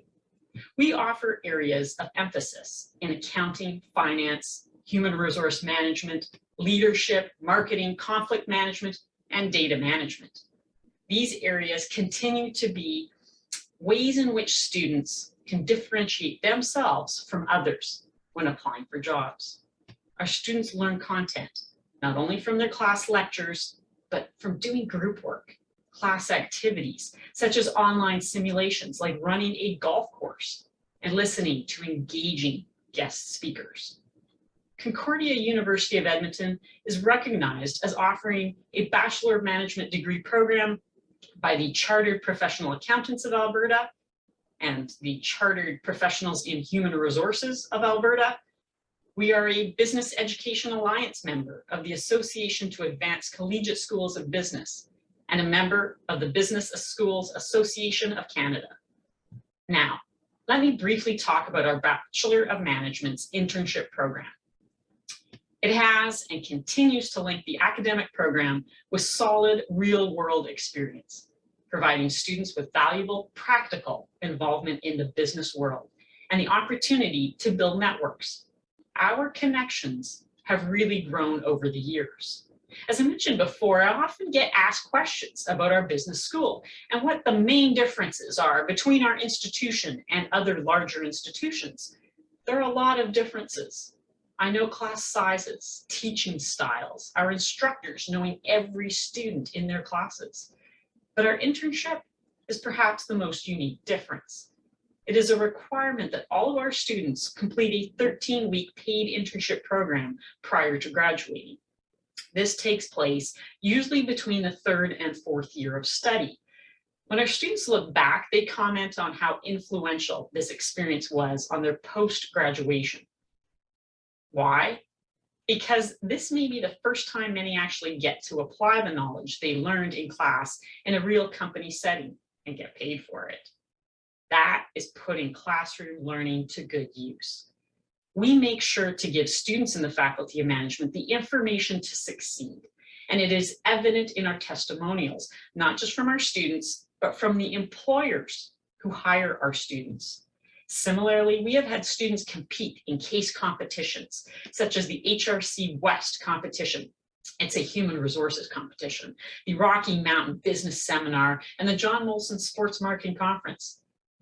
We offer areas of emphasis in accounting, finance, human resource management, leadership, marketing, conflict management, and data management. These areas continue to be ways in which students can differentiate themselves from others when applying for jobs. Our students learn content, not only from their class lectures, but from doing group work, class activities, such as online simulations like running a golf course and listening to engaging guest speakers. Concordia University of Edmonton is recognized as offering a Bachelor of Management degree program by the Chartered Professional Accountants of Alberta and the Chartered Professionals in Human Resources of Alberta. We are a Business Education Alliance member of the Association to Advance Collegiate Schools of Business and a member of the Business Schools Association of Canada. Now, let me briefly talk about our Bachelor of Management's internship program. It has and continues to link the academic program with solid real-world experience, providing students with valuable practical involvement in the business world and the opportunity to build networks. Our connections have really grown over the years. As I mentioned before, I often get asked questions about our business school and what the main differences are between our institution and other larger institutions. There are a lot of differences. I know class sizes, teaching styles, our instructors knowing every student in their classes. But our internship is perhaps the most unique difference. It is a requirement that all of our students complete a 13-week paid internship program prior to graduating. This takes place usually between the third and fourth year of study. When our students look back, they comment on how influential this experience was on their post-graduation. Why? Because this may be the first time many actually get to apply the knowledge they learned in class in a real company setting and get paid for it. That is putting classroom learning to good use. We make sure to give students in the Faculty of Management the information to succeed, and it is evident in our testimonials, not just from our students, but from the employers who hire our students. Similarly, we have had students compete in case competitions, such as the HRC West competition. It's a human resources competition, the Rocky Mountain Business Seminar, and the John Molson Sports Marketing Conference.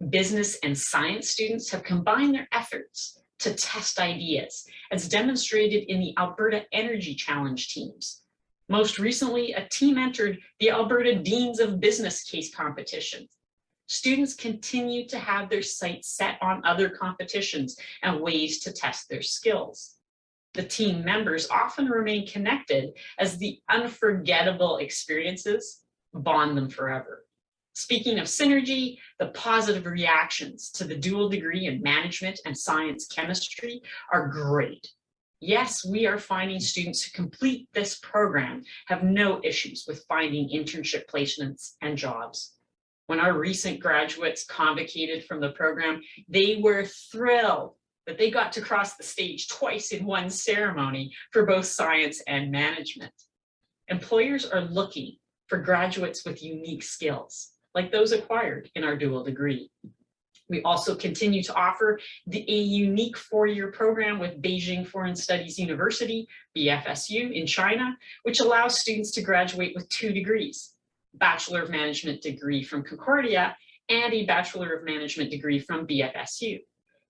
Business and science students have combined their efforts to test ideas, as demonstrated in the Alberta Energy Challenge teams. Most recently, a team entered the Alberta Deans of Business case competition. Students continue to have their sights set on other competitions and ways to test their skills. The team members often remain connected as the unforgettable experiences bond them forever. Speaking of synergy, the positive reactions to the dual degree in management and science chemistry are great. Yes, we are finding students who complete this program have no issues with finding internship placements and jobs. When our recent graduates convocated from the program, they were thrilled that they got to cross the stage twice in one ceremony for both science and management. Employers are looking for graduates with unique skills, like those acquired in our dual degree. We also continue to offer a unique four-year program with Beijing Foreign Studies University, BFSU, in China, which allows students to graduate with 2 degrees, Bachelor of Management degree from Concordia and a Bachelor of Management degree from BFSU.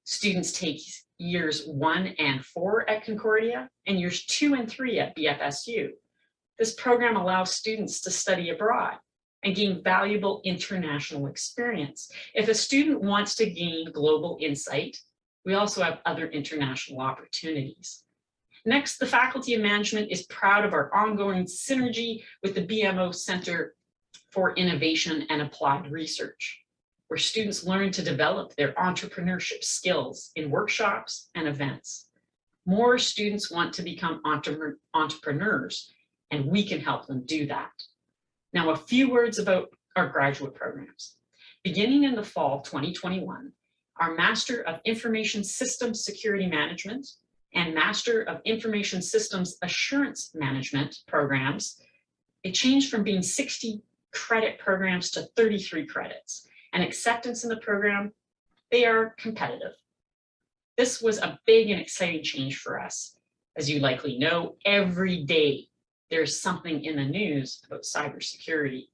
Students take years 1 and 4 at Concordia and years 2 and 3 at BFSU. This program allows students to study abroad and gain valuable international experience. If a student wants to gain global insight, we also have other international opportunities. Next, the Faculty of Management is proud of our ongoing synergy with the BMO Center for Innovation and Applied Research, where students learn to develop their entrepreneurship skills in workshops and events. More students want to become entrepreneurs, and we can help them do that. Now, a few words about our graduate programs. Beginning in the fall 2021, our Master of Information Systems Security Management and Master of Information Systems Assurance Management programs, it changed from being 60 credit programs to 33 credits. And acceptance in the program, they are competitive. This was a big and exciting change for us. As you likely know, every day there's something in the news about cybersecurity.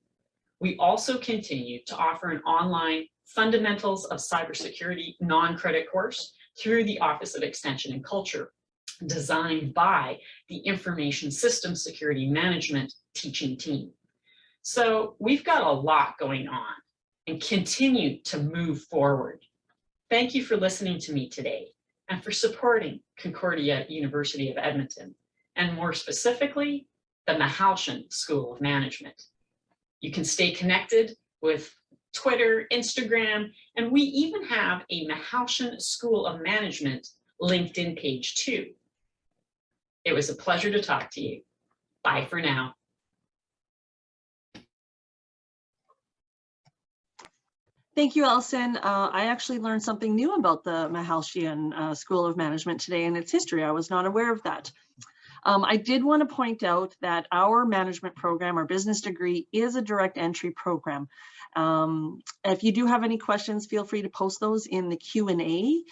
We also continue to offer an online Fundamentals of Cybersecurity non-credit course through the Office of Extension and Culture, designed by the Information Systems Security Management teaching team. So we've got a lot going on and continue to move forward. Thank you for listening to me today and for supporting Concordia University of Edmonton, and more specifically, the Mahalshan School of Management. You can stay connected with Twitter, Instagram, and we even have a Mahalshan School of Management LinkedIn page too. It was a pleasure to talk to you. Bye for now. Thank you, Alison. I actually learned something new about the Mahalshan School of Management today and its history. I was not aware of that. I did want to point out that our management program, our business degree, is a direct entry program. If you do have any questions, feel free to post those in the Q&A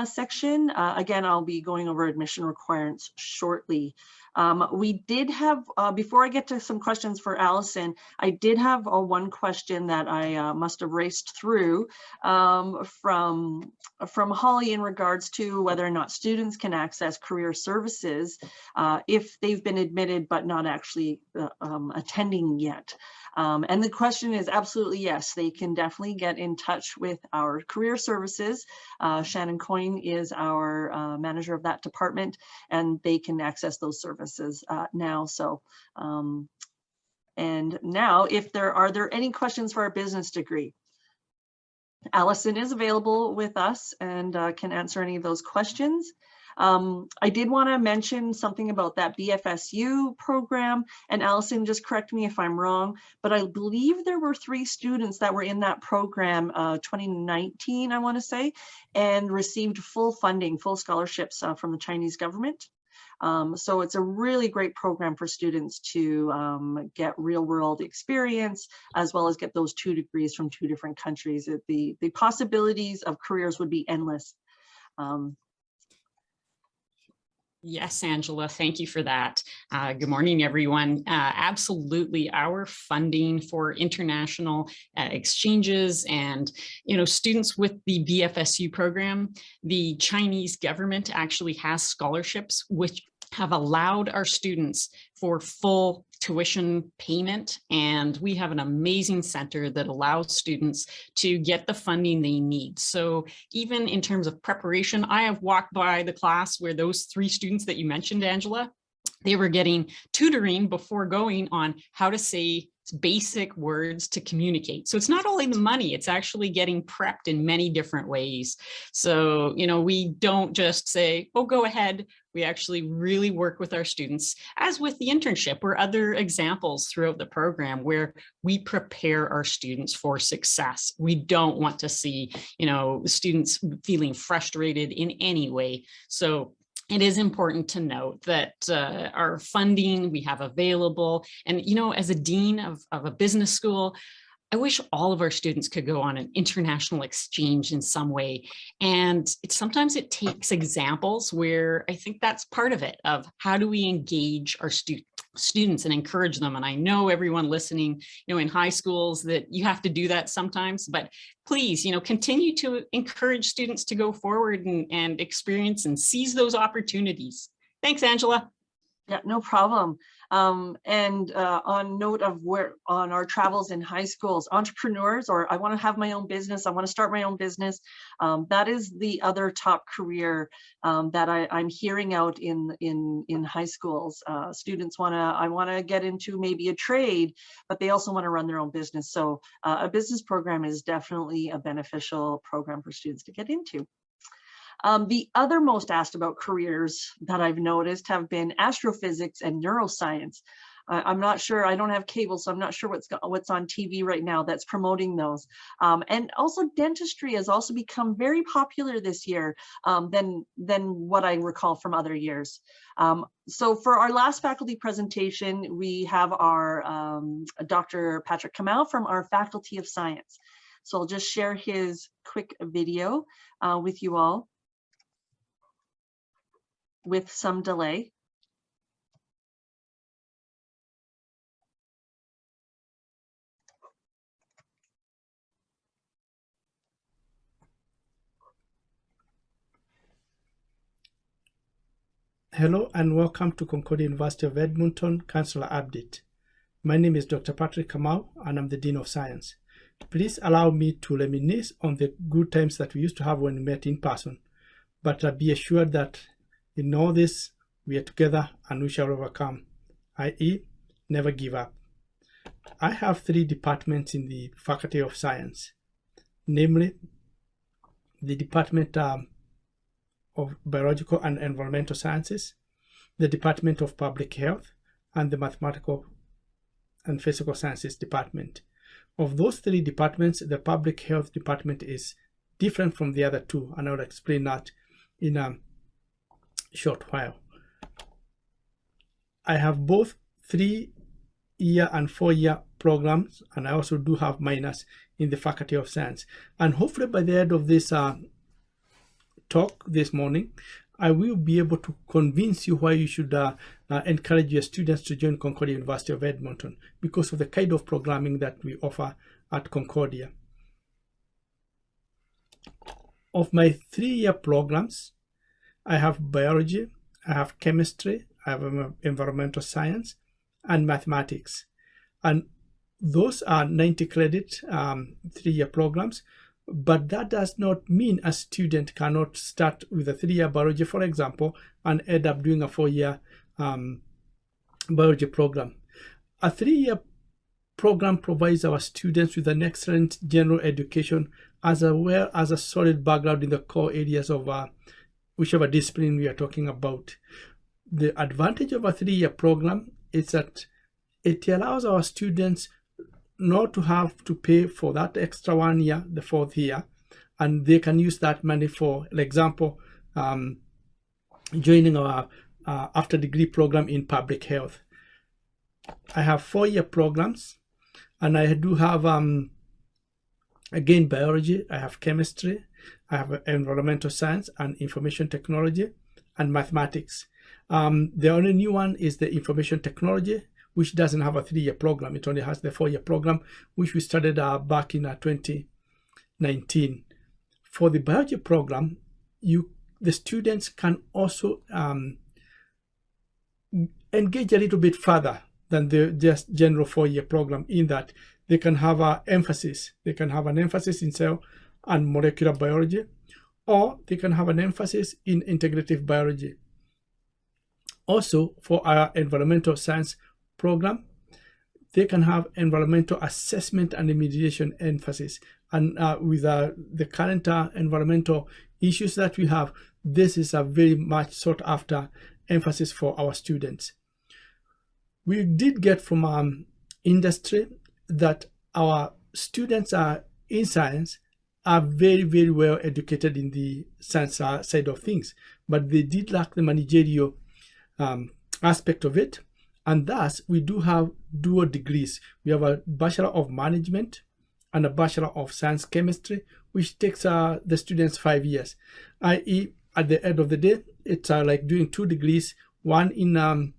section. Again, I'll be going over admission requirements shortly. We did have, before I get to some questions for Alison, I did have one question that I must have raced through from Holly in regards to whether or not students can access career services if they've been admitted but not actually attending yet. And the question is absolutely yes, they can definitely get in touch with our career services. Shannon Coyne is our manager of that department, and they can access those services now. So, and now if are there any questions for our business degree? Alison is available with us and can answer any of those questions. I did want to mention something about that BFSU program, and Alison, just correct me if I'm wrong, but I believe there were 3 students that were in that program 2019, I want to say, and received full funding, full scholarships from the Chinese government. So it's a really great program for students to get real world experience, as well as get those 2 degrees from 2 different countries. The possibilities of careers would be endless. Yes, Angela, thank you for that. Good morning, everyone. Absolutely, our funding for international exchanges and, students with the BFSU program, the Chinese government actually has scholarships which have allowed our students for full tuition payment, and we have an amazing center that allows students to get the funding they need. So even in terms of preparation, I have walked by the class where those 3 students that you mentioned, Angela, They were getting tutoring before going on how to say basic words to communicate. So it's not only the money, it's actually getting prepped in many different ways. So, we don't just say, oh, go ahead. We actually really work with our students, as with the internship or other examples throughout the program, where we prepare our students for success. We don't want to see, students feeling frustrated in any way. So it is important to note that our funding we have available, and as a dean of a business school, I wish all of our students could go on an international exchange in some way. And sometimes it takes examples where I think that's part of it, of how do we engage our students and encourage them. And I know everyone listening, in high schools, that you have to do that sometimes, but please, continue to encourage students to go forward and experience and seize those opportunities. Thanks, Angela. Yeah, no problem. On note of on our travels in high schools, entrepreneurs, or I want to have my own business, I want to start my own business. That is the other top career that I'm hearing out in high schools. Students I want to get into maybe a trade, but they also want to run their own business. So a business program is definitely a beneficial program for students to get into. The other most asked about careers that I've noticed have been astrophysics and neuroscience. I'm not sure, I don't have cable, so I'm not sure what's on TV right now that's promoting those. And also dentistry has also become very popular this year than what I recall from other years. So for our last faculty presentation, we have our Dr. Patrick Kamau from our Faculty of Science. So I'll just share his quick video with you all, with some delay. Hello and welcome to Concordia University of Edmonton Counselor Update. My name is Dr. Patrick Kamau and I'm the Dean of Science. Please allow me to reminisce on the good times that we used to have when we met in person, but be assured that in all this, we are together and we shall overcome, i.e., never give up. I have 3 departments in the Faculty of Science, namely the Department of Biological and Environmental Sciences, the Department of Public Health, and the Mathematical and Physical Sciences Department. Of those 3 departments, the Public Health Department is different from the other 2, and I'll explain that in a short while. I have both 3-year and 4-year programs, and I also do have minors in the Faculty of Science. And hopefully by the end of this talk this morning, I will be able to convince you why you should encourage your students to join Concordia University of Edmonton, because of the kind of programming that we offer at Concordia. Of my 3-year programs, I have biology, I have chemistry, I have environmental science, and mathematics. And those are 90 credit 3-year programs, but that does not mean a student cannot start with a 3-year biology, for example, and end up doing a 4-year biology program. A 3-year program provides our students with an excellent general education as well as a solid background in the core areas of whichever discipline we are talking about. The advantage of a 3-year program is that it allows our students not to have to pay for that extra 1 year, the 4th year, and they can use that money for example, joining our after degree program in public health. I have 4-year programs, and I do have again biology, I have chemistry, I have environmental science and information technology, and mathematics. The only new one is the information technology, which doesn't have a 3-year program. It only has the 4-year program, which we started back in 2019. For the biology program, the students can also engage a little bit further than the just general 4-year program, in that they can have an emphasis. They can have an emphasis in cell and molecular biology, or they can have an emphasis in integrative biology. Also, for our environmental science program, they can have environmental assessment and remediation emphasis. And with the current environmental issues that we have, this is a very much sought after emphasis for our students. We did get from industry that our students in science are very, very well educated in the science side of things, but they did lack the managerial aspect of it. And thus, we do have dual degrees. We have a Bachelor of Management and a Bachelor of Science Chemistry, which takes the students 5 years. I.e., at the end of the day, it's like doing 2 degrees, one in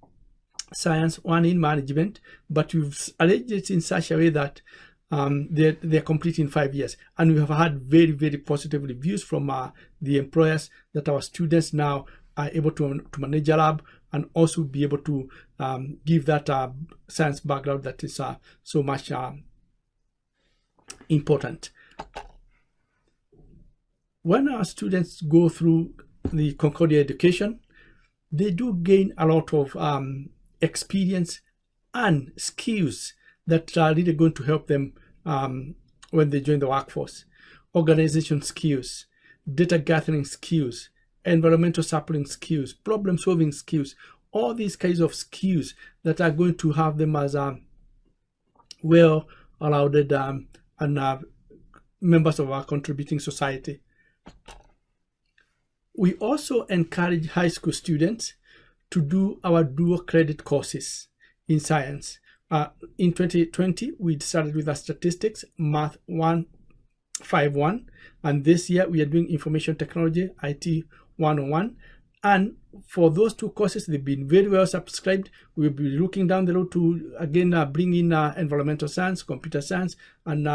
science, one in management, but we've arranged it in such a way that they're complete in 5 years. And we have had very, very positive reviews from the employers that our students now are able to manage a lab and also be able to give that science background that is so much important. When our students go through the Concordia education, they do gain a lot of experience and skills that are really going to help them when they join the workforce. Organization skills, data gathering skills, environmental sampling skills, problem solving skills, all these kinds of skills that are going to have them as well lauded and members of our contributing society. We also encourage high school students to do our dual credit courses in science. In 2020, we started with statistics, Math 151, and this year we are doing information technology, IT 101. And for those 2 courses, they've been very well subscribed. We'll be looking down the road to again bring in environmental science, computer science, and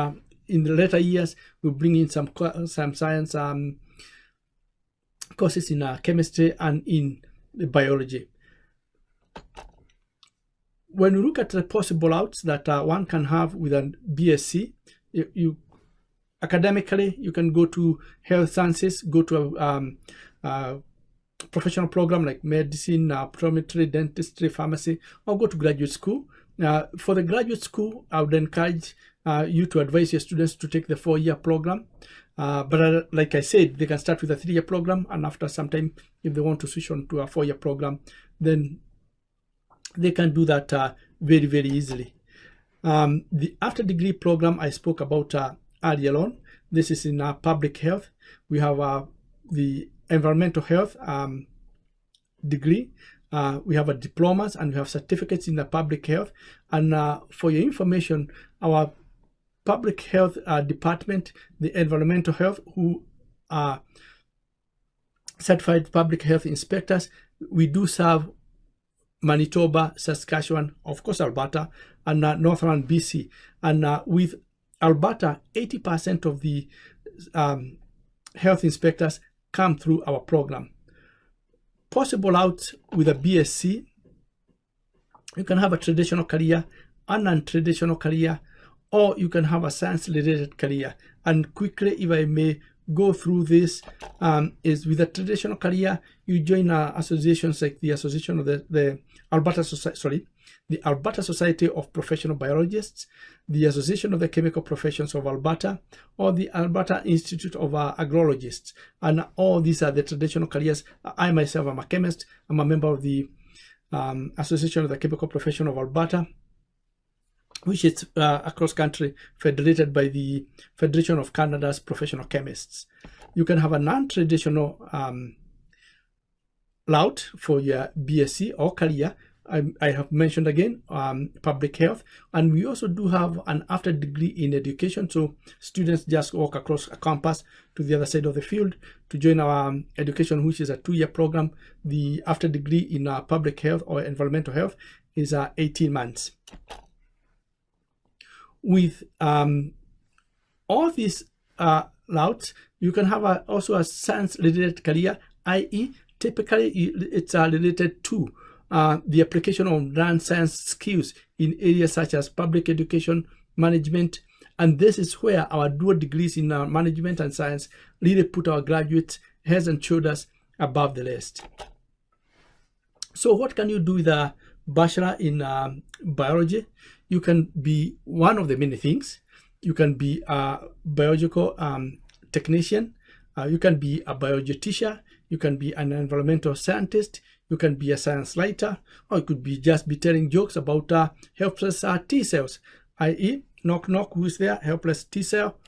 in the later years we'll bring in some science courses in chemistry and in biology. When you look at the possible outs that one can have with a BSc, you academically you can go to health sciences, go to a professional program like medicine, optometry, dentistry, pharmacy, or go to graduate school. For the graduate school, I would encourage you to advise your students to take the 4-year program. But like I said, they can start with a 3-year program, and after some time, if they want to switch on to a 4-year program, then they can do that very, very easily. The after degree program I spoke about earlier on, this is in public health. We have the environmental health degree. We have a diplomas and we have certificates in the public health. And for your information, our public health department, the environmental health, who are certified public health inspectors, we do serve Manitoba, Saskatchewan, of course Alberta, and Northern BC. And with Alberta, 80% of the health inspectors come through our program. Possible out with a BSc, you can have a traditional career, an non-traditional career, or you can have a science-related career. And quickly, if I may go through this, is with a traditional career, you join associations like the Association of the Alberta Society, the Alberta Society of Professional Biologists, the Association of the Chemical Professions of Alberta, or the Alberta Institute of Agrologists. And all these are the traditional careers. I myself am a chemist. I'm a member of the Association of the Chemical Profession of Alberta, which is across country federated by the Federation of Canada's Professional Chemists. You can have a non-traditional route for your BSc or career. I have mentioned again public health, and we also do have an after degree in education, so students just walk across a campus to the other side of the field to join our education, which is a 2-year program. The after degree in public health or environmental health is 18 months. With all these routes, you can have also a science-related career, i.e. typically it's related to the application of non-science skills in areas such as public education, management, and this is where our dual degrees in management and science really put our graduates heads and shoulders above the rest. So what can you do with a bachelor in biology? You can be one of the many things. You can be a biological technician. You can be a biology teacher. You can be an environmental scientist. You can be a science writer, or you could be just be telling jokes about helpless T cells, i.e., knock knock, who's there? Helpless T cell.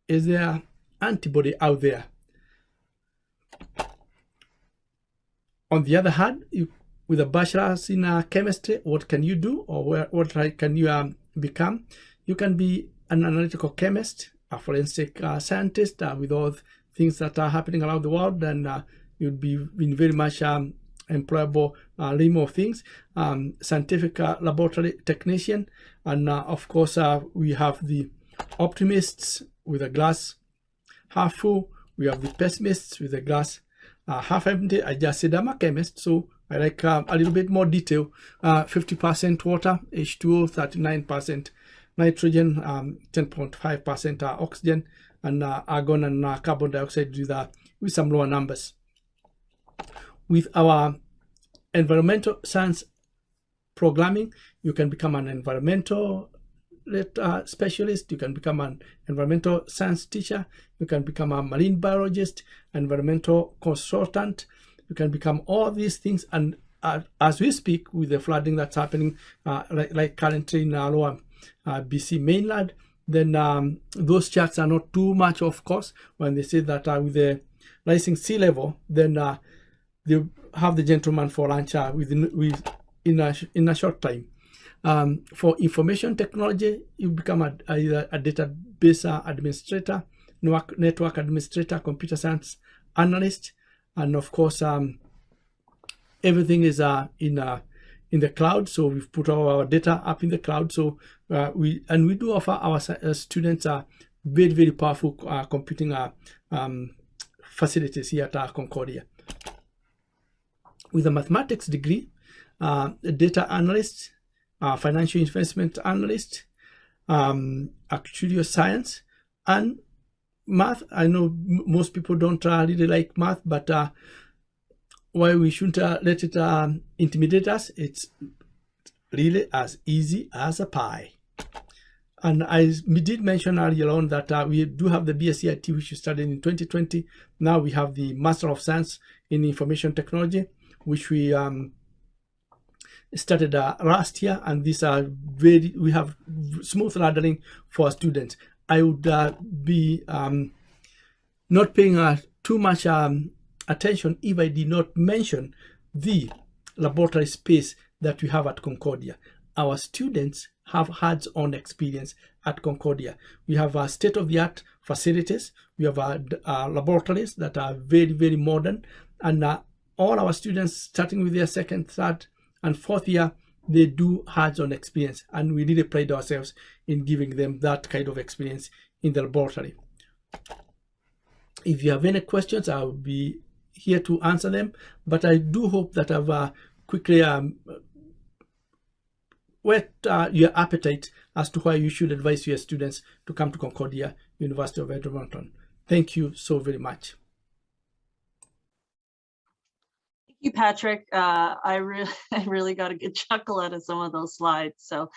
Is there antibody out there? On the other hand, with a bachelor's in chemistry, what can you do, or what can you become? You can be an analytical chemist, a forensic scientist with all things that are happening around the world, and you'd be in very much employable realm of things. Scientific laboratory technician, and of course we have the optimists with a glass half full. We have the pessimists with a glass half empty. I just said I'm a chemist, so I like a little bit more detail. 50% water, H2O, 39% nitrogen, 10.5% oxygen, and argon and carbon dioxide with some lower numbers. With our environmental science programming, you can become an environmental specialist, you can become an environmental science teacher, you can become a marine biologist, environmental consultant, you can become all these things. And as we speak, with the flooding that's happening like currently in our lower BC mainland, then those charts are not too much, of course, when they say that with the rising sea level, then they have the gentleman for lunch in a short time. For information technology, you become either a database administrator, network administrator, computer science analyst, and of course everything is in the cloud. So we've put all our data up in the cloud. So we do offer our students very, very powerful computing facilities here at Concordia. With a mathematics degree, a data analyst, financial investment analyst, actuarial science, and math. I know most people don't really like math, but why we shouldn't let it intimidate us? It's really as easy as a pie. And I did mention earlier on that we do have the BSc IT, which we started in 2020. Now we have the Master of Science in Information Technology, which we started last year, and these are we have smooth laddering for our students. I would be not paying too much attention if I did not mention the laboratory space that we have at Concordia. Our students have hands-on experience at Concordia. We have state-of-the-art facilities. We have laboratories that are very, very modern, and all our students, starting with their second, third, and fourth year, they do hands-on experience, and we really pride ourselves in giving them that kind of experience in the laboratory. If you have any questions, I'll be here to answer them, but I do hope that I've quickly whet your appetite as to why you should advise your students to come to Concordia University of Edmonton. Thank you so very much. Thank you, Patrick. I really got a good chuckle out of some of those slides. So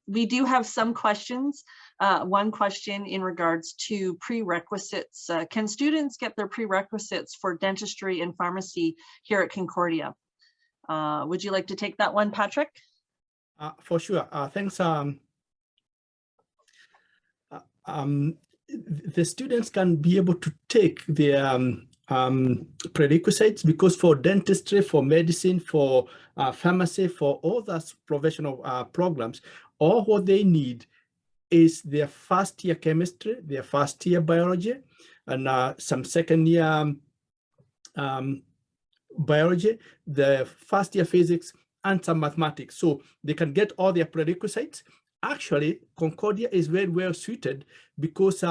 we do have some questions. One question in regards to prerequisites. Can students get their prerequisites for dentistry and pharmacy here at Concordia? Would you like to take that one, Patrick? For sure. Thanks. The students can be able to take their prerequisites, because for dentistry, for medicine, for pharmacy, for all those professional programs, all what they need is their first year chemistry, their first year biology, and some second year biology, the first year physics, and some mathematics. So they can get all their prerequisites. Actually, Concordia is very well suited, because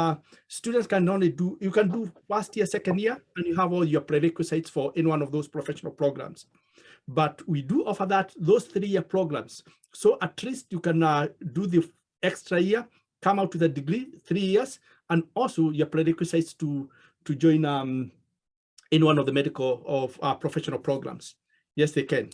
students can only do, you can do first year, second year, and you have all your prerequisites for in one of those professional programs. But we do offer those 3-year programs. So at least you can do the extra year, come out with a degree, 3 years, and also your prerequisites to join in one of the medical of professional programs. Yes, they can.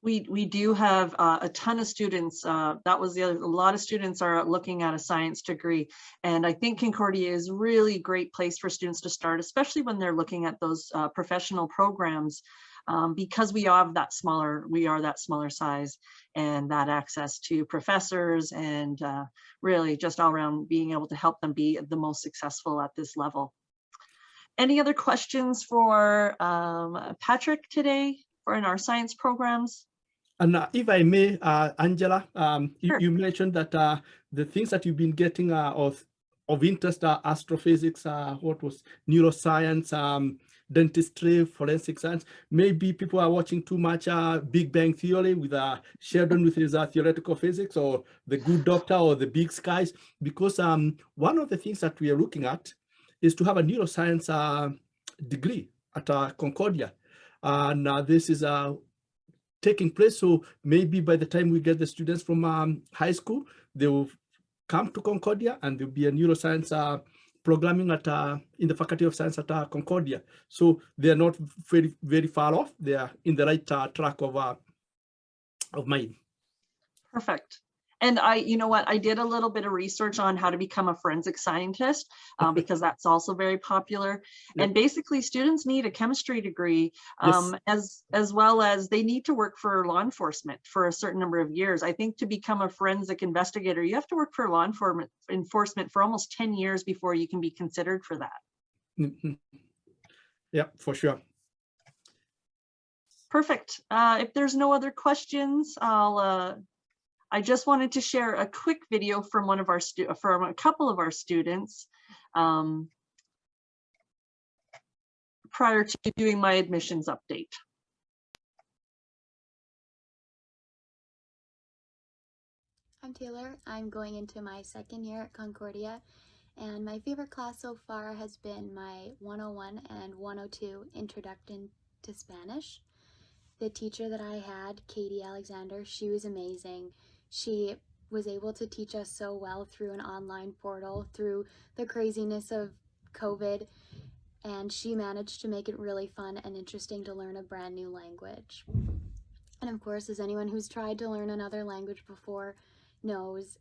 We do have a ton of students. That was the other, a lot of students are looking at a science degree. And I think Concordia is really a great place for students to start, especially when they're looking at those professional programs, because we are that smaller size, and that access to professors, and really just all around being able to help them be the most successful at this level. Any other questions for Patrick today for in our science programs? And if I may, Angela, Sure. you mentioned that the things that you've been getting of interest are astrophysics, what was neuroscience, dentistry, forensic science. Maybe people are watching too much Big Bang Theory with Sheldon with his theoretical physics, or The Good Doctor, or The Big Skies, because one of the things that we are looking at is to have a neuroscience degree at Concordia. And this is taking place. So maybe by the time we get the students from high school, they will come to Concordia, and there'll be a neuroscience programming at in the Faculty of Science at Concordia. So they're not very, very far off. They are in the right track of mind. Perfect. And you know what, I did a little bit of research on how to become a forensic scientist, because that's also very popular. Yep. And basically students need a chemistry degree, Yes. as well as they need to work for law enforcement for a certain number of years. I think to become a forensic investigator, you have to work for law enforcement for almost 10 years before you can be considered for that. Mm-hmm. Yeah, for sure. Perfect. If there's no other questions, I just wanted to share a quick video from from a couple of our students prior to doing my admissions update. I'm Taylor. I'm going into my second year at Concordia, and my favorite class so far has been my 101 and 102 Introduction to Spanish. The teacher that I had, Katie Alexander, she was amazing. She was able to teach us so well through an online portal, through the craziness of COVID, and she managed to make it really fun and interesting to learn a brand new language. And of course, as anyone who's tried to learn another language before knows,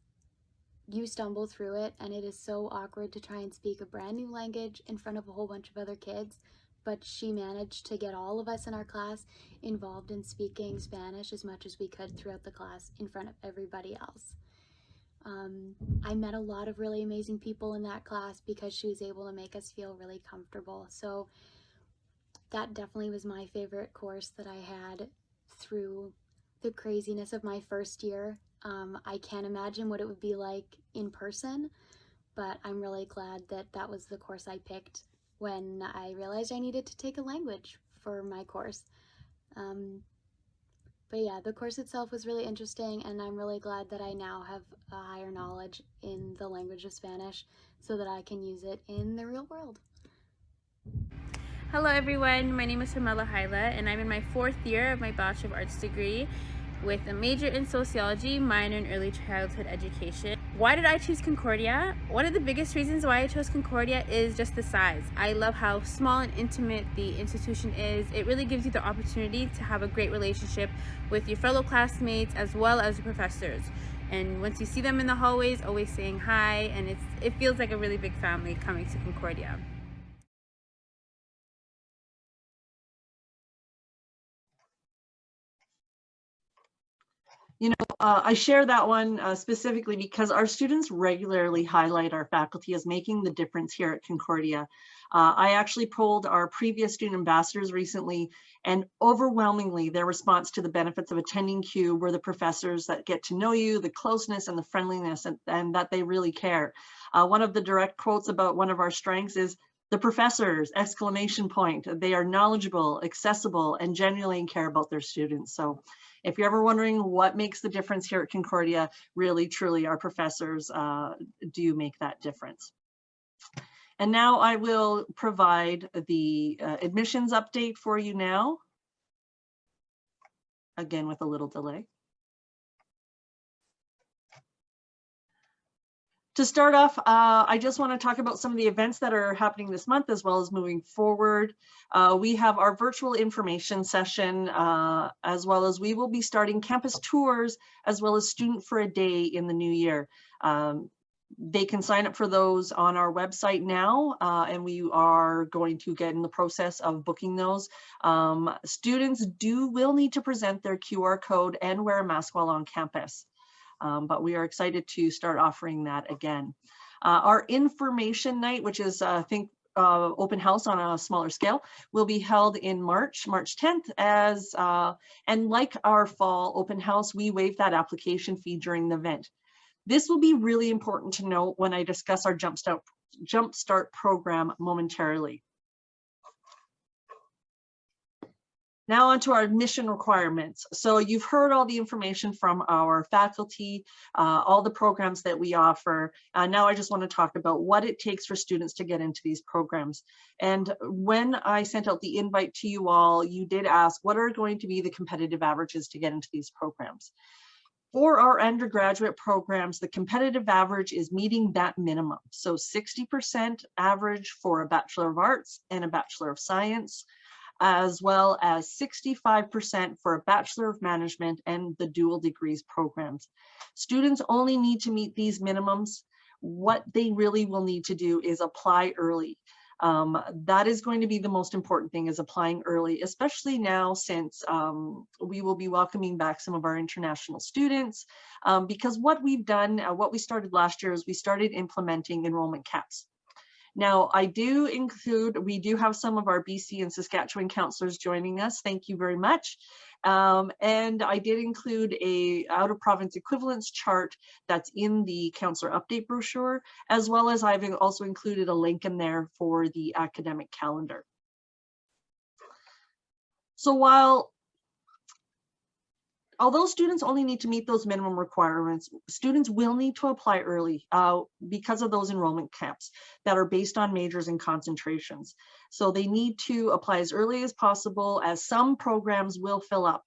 you stumble through it, and it is so awkward to try and speak a brand new language in front of a whole bunch of other kids. But she managed to get all of us in our class involved in speaking Spanish as much as we could throughout the class in front of everybody else. I met a lot of really amazing people in that class because she was able to make us feel really comfortable. So that definitely was my favorite course that I had through the craziness of my first year. I can't imagine what it would be like in person, but I'm really glad that that was the course I picked when I realized I needed to take a language for my course. But yeah, the course itself was really interesting, and I'm really glad that I now have a higher knowledge in the language of Spanish so that I can use it in the real world. Hello everyone, my name is Pamela Hyla, and I'm in my 4th year of my Bachelor of Arts degree with a major in sociology, minor in early childhood education. Why did I choose Concordia? One of the biggest reasons why I chose Concordia is just the size. I love how small and intimate the institution is. It really gives you the opportunity to have a great relationship with your fellow classmates as well as your professors. And once you see them in the hallways, always saying hi, and it feels like a really big family coming to Concordia. You know, I share that one specifically because our students regularly highlight our faculty as making the difference here at Concordia. I actually polled our previous student ambassadors recently, and overwhelmingly their response to the benefits of attending CUE were the professors that get to know you, the closeness and the friendliness, and that they really care. One of the direct quotes about one of our strengths is, "The professors, exclamation point. They are knowledgeable, accessible, and genuinely care about their students." So if you're ever wondering what makes the difference here at Concordia, really, truly, our professors do make that difference. And now I will provide the admissions update for you now, again with a little delay. To start off, I just want to talk about some of the events that are happening this month as well as moving forward. We have our virtual information session, as well as we will be starting campus tours as well as Student for a Day in the new year. They can sign up for those on our website now, and we are going to get in the process of booking those. Students will need to present their QR code and wear a mask while on campus. But we are excited to start offering that again. Our information night, which is I think open house on a smaller scale, will be held in March 10th, and like our fall open house, we waive that application fee during the event. This will be really important to note when I discuss our Jumpstart program momentarily. Now onto our admission requirements. So you've heard all the information from our faculty, all the programs that we offer. Now I just want to talk about what it takes for students to get into these programs. And when I sent out the invite to you all, you did ask what are going to be the competitive averages to get into these programs. For our undergraduate programs, the competitive average is meeting that minimum. So 60% average for a Bachelor of Arts and a Bachelor of Science, as well as 65% for a Bachelor of Management and the dual degrees programs. Students only need to meet these minimums. What they really will need to do is apply early. That is going to be the most important thing, is applying early, especially now since we will be welcoming back some of our international students, because what we've done, what we started last year is we started implementing enrollment caps. Now, we do have some of our BC and Saskatchewan counselors joining us. Thank you very much. And I did include a out-of-province equivalence chart that's in the counselor update brochure, as well as I've also included a link in there for the academic calendar. So although students only need to meet those minimum requirements, students will need to apply early because of those enrollment caps that are based on majors and concentrations. So they need to apply as early as possible, as some programs will fill up.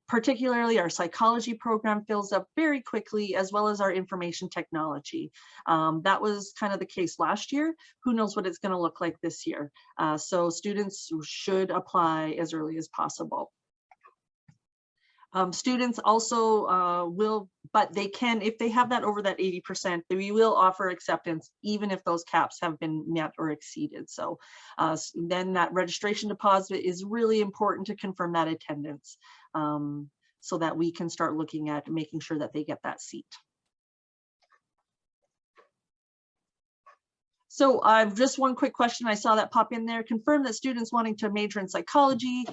Particularly our psychology program fills up very quickly, as well as our information technology. That was kind of the case last year. Who knows what it's going to look like this year? So students should apply as early as possible. Students also will, but they can, if they have that over that 80%, we will offer acceptance even if those caps have been met or exceeded. So then that registration deposit is really important to confirm that attendance, so that we can start looking at making sure that they get that seat. So just one quick question, I saw that pop in there. Confirm that students wanting to major in psychology,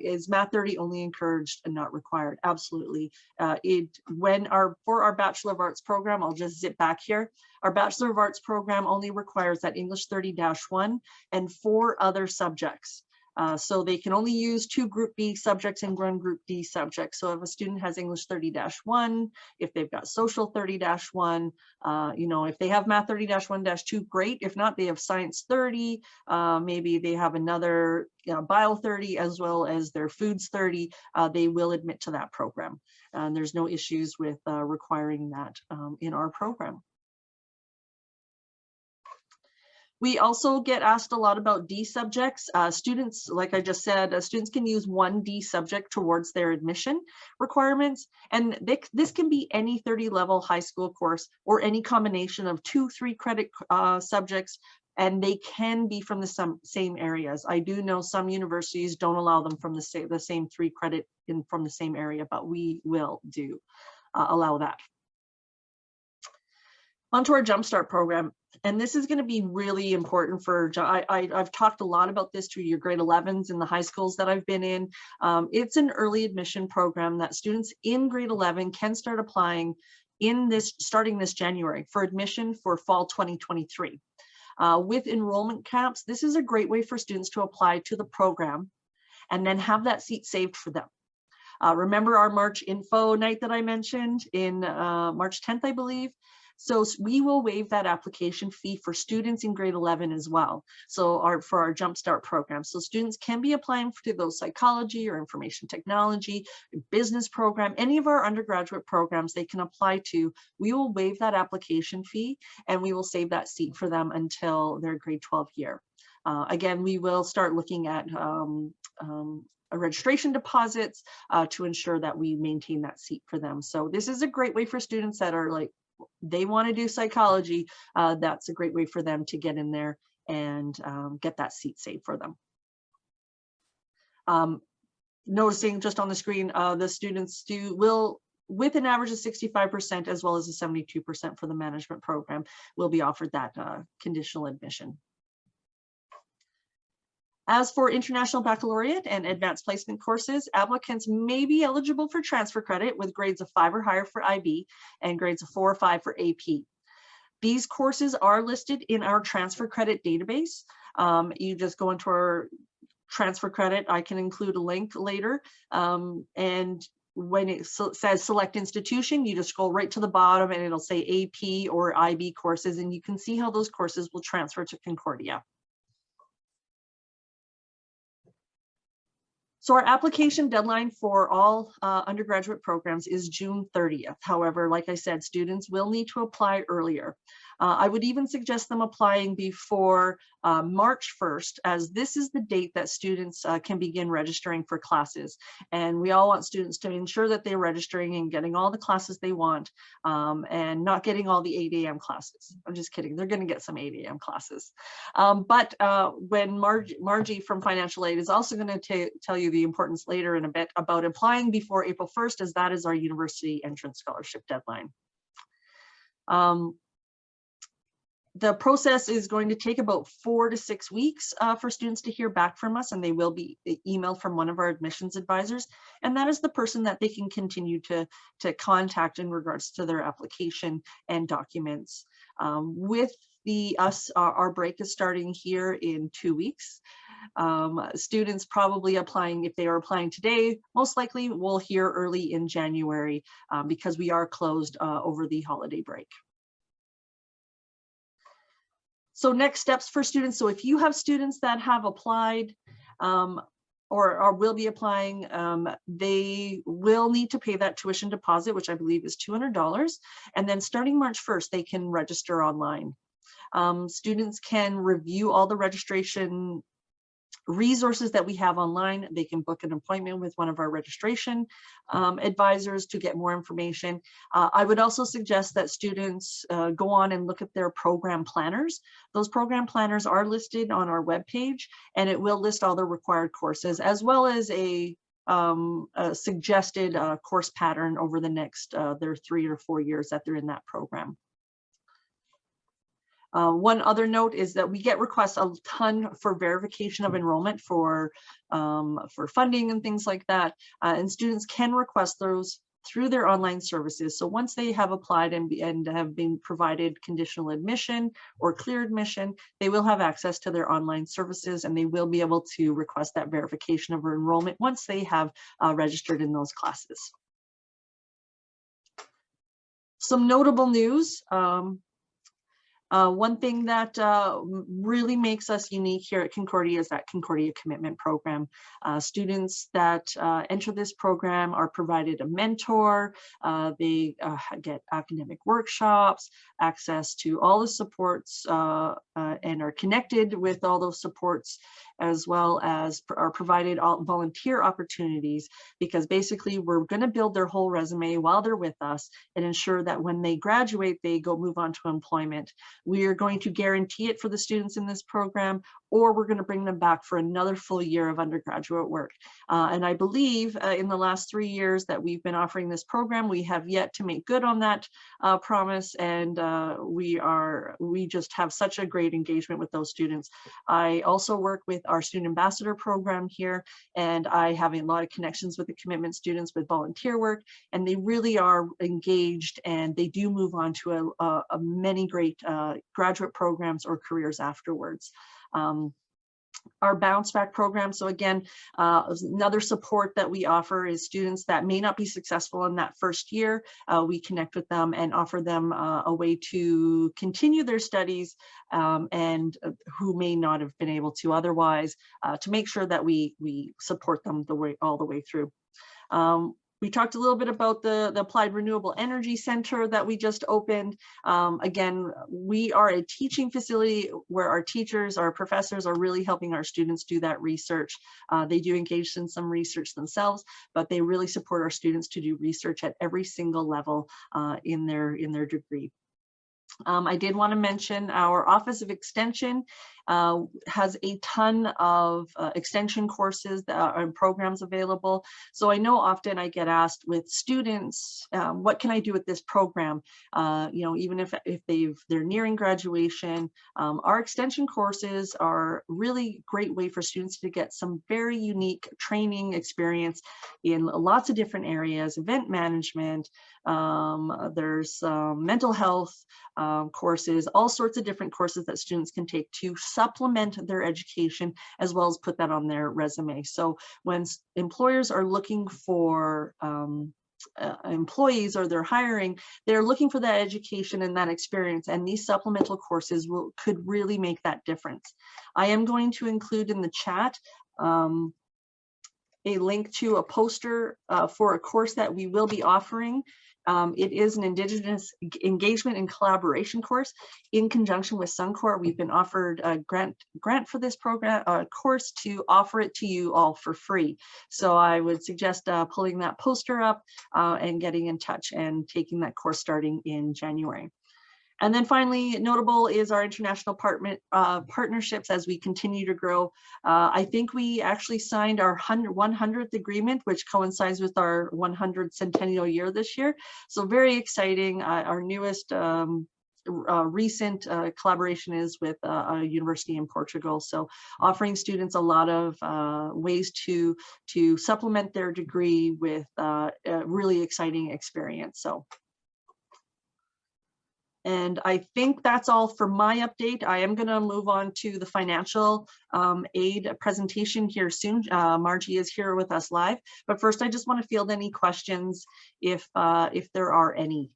is Math 30 only encouraged and not required? Absolutely. For our Bachelor of Arts program, I'll just zip back here. Our Bachelor of Arts program only requires that English 30-1 and 4 other subjects. So they can only use 2 Group B subjects and 1 Group D subject. So if a student has English 30-1, if they've got Social 30-1, if they have Math 30-1-2, great. If not, they have Science 30, maybe they have another Bio 30, as well as their Foods 30, they will admit to that program. And there's no issues with requiring that in our program. We also get asked a lot about D subjects. Students, like I just said, students can use 1 D subject towards their admission requirements. And this can be any 30-level high school course or any combination of 2 3-credit subjects, and they can be from the same areas. I do know some universities don't allow them from the same 3-credit from the same area, but we will allow that. Onto our Jumpstart program. And this is going to be really important for, I've talked a lot about this to your grade 11s in the high schools that I've been in. It's an early admission program that students in grade 11 can start applying starting this January for admission for fall 2023. With enrollment caps, this is a great way for students to apply to the program and then have that seat saved for them. Remember our March info night that I mentioned in March 10th, I believe? So we will waive that application fee for students in grade 11 as well. So for our Jumpstart program. So students can be applying to those psychology or information technology, business program, any of our undergraduate programs they can apply to. We will waive that application fee and we will save that seat for them until their grade 12 year. Again, we will start looking at registration deposits to ensure that we maintain that seat for them. So this is a great way for students that are like, they want to do psychology. That's a great way for them to get in there and get that seat saved for them. Noticing just on the screen, the students will, with an average of 65% as well as a 72% for the management program, will be offered that conditional admission. As for International Baccalaureate and Advanced Placement courses, applicants may be eligible for transfer credit with grades of 5 or higher for IB and grades of 4 or 5 for AP. These courses are listed in our transfer credit database. You just go into our transfer credit. I can include a link later. And when it says select institution, you just scroll right to the bottom and it'll say AP or IB courses, and you can see how those courses will transfer to Concordia. So our application deadline for all undergraduate programs is June 30th. However, like I said, students will need to apply earlier. I would even suggest them applying before March 1st, as this is the date that students can begin registering for classes. And we all want students to ensure that they're registering and getting all the classes they want and not getting all the 8 a.m. classes. I'm just kidding. They're going to get some 8 a.m. classes. But when Margie from Financial Aid is also going to tell you the importance later in a bit about applying before April 1st, as that is our university entrance scholarship deadline. The process is going to take about 4 to 6 weeks for students to hear back from us, and they will be emailed from one of our admissions advisors, and that is the person that they can continue to contact in regards to their application and documents. With our break is starting here in 2 weeks. Students probably applying, if they are applying today, most likely will hear early in January because we are closed over the holiday break. So next steps for students. So if you have students that have applied or will be applying, they will need to pay that tuition deposit, which I believe is $200. And then starting March 1st, they can register online. Students can review all the registration resources that we have online. They can book an appointment with one of our registration advisors to get more information. I would also suggest that students go on and look at their program planners. Those program planners are listed on our webpage, and it will list all the required courses as well as a suggested course pattern over the next their 3 or 4 years that they're in that program. One other note is that we get requests a ton for verification of enrollment for funding and things like that. And students can request those through their online services. So once they have applied and have been provided conditional admission or clear admission, they will have access to their online services, and they will be able to request that verification of enrollment once they have registered in those classes. Some notable news. One thing that really makes us unique here at Concordia is that Concordia Commitment Program. Students that enter this program are provided a mentor, they get academic workshops, access to all the supports, and are connected with all those supports, as well as are provided all volunteer opportunities, because basically we're going to build their whole resume while they're with us and ensure that when they graduate, they go move on to employment. We are going to guarantee it for the students in this program, or we're going to bring them back for another full year of undergraduate work. And I believe in the last 3 years that we've been offering this program, we have yet to make good on that promise, and we just have such a great engagement with those students. I also work with our student ambassador program here, and I have a lot of connections with the commitment students with volunteer work, and they really are engaged, and they do move on to a many great graduate programs or careers afterwards. Our bounce back program. So again, another support that we offer is students that may not be successful in that first year. We connect with them and offer them a way to continue their studies and who may not have been able to otherwise, to make sure that we support them all the way through. We talked a little bit about the Applied Renewable Energy Center that we just opened. Again, we are a teaching facility where our teachers, our professors are really helping our students do that research. They do engage in some research themselves, but they really support our students to do research at every single level in their degree. I did want to mention our Office of Extension has a ton of extension courses and programs available. So I know often I get asked with students, what can I do with this program? You know, even if they're nearing graduation, our extension courses are really great way for students to get some very unique training experience in lots of different areas, event management, there's mental health courses, all sorts of different courses that students can take to supplement their education as well as put that on their resume. So when employers are looking for employees or they're hiring, they're looking for that education and that experience, and these supplemental courses could really make that difference. I am going to include in the chat a link to a poster for a course that we will be offering. It is an Indigenous engagement and collaboration course in conjunction with Suncor. We've been offered a grant for this program course to offer it to you all for free. So I would suggest pulling that poster up and getting in touch and taking that course starting in January. And then finally, notable is our international partnerships as we continue to grow. I think we actually signed our 100th agreement, which coincides with our 100th centennial year this year. So very exciting. Our newest recent collaboration is with a university in Portugal. So offering students a lot of ways to supplement their degree with a really exciting experience. So. And I think that's all for my update. I am going to move on to the financial aid presentation here soon. Margie is here with us live, but first I just want to field any questions if there are any.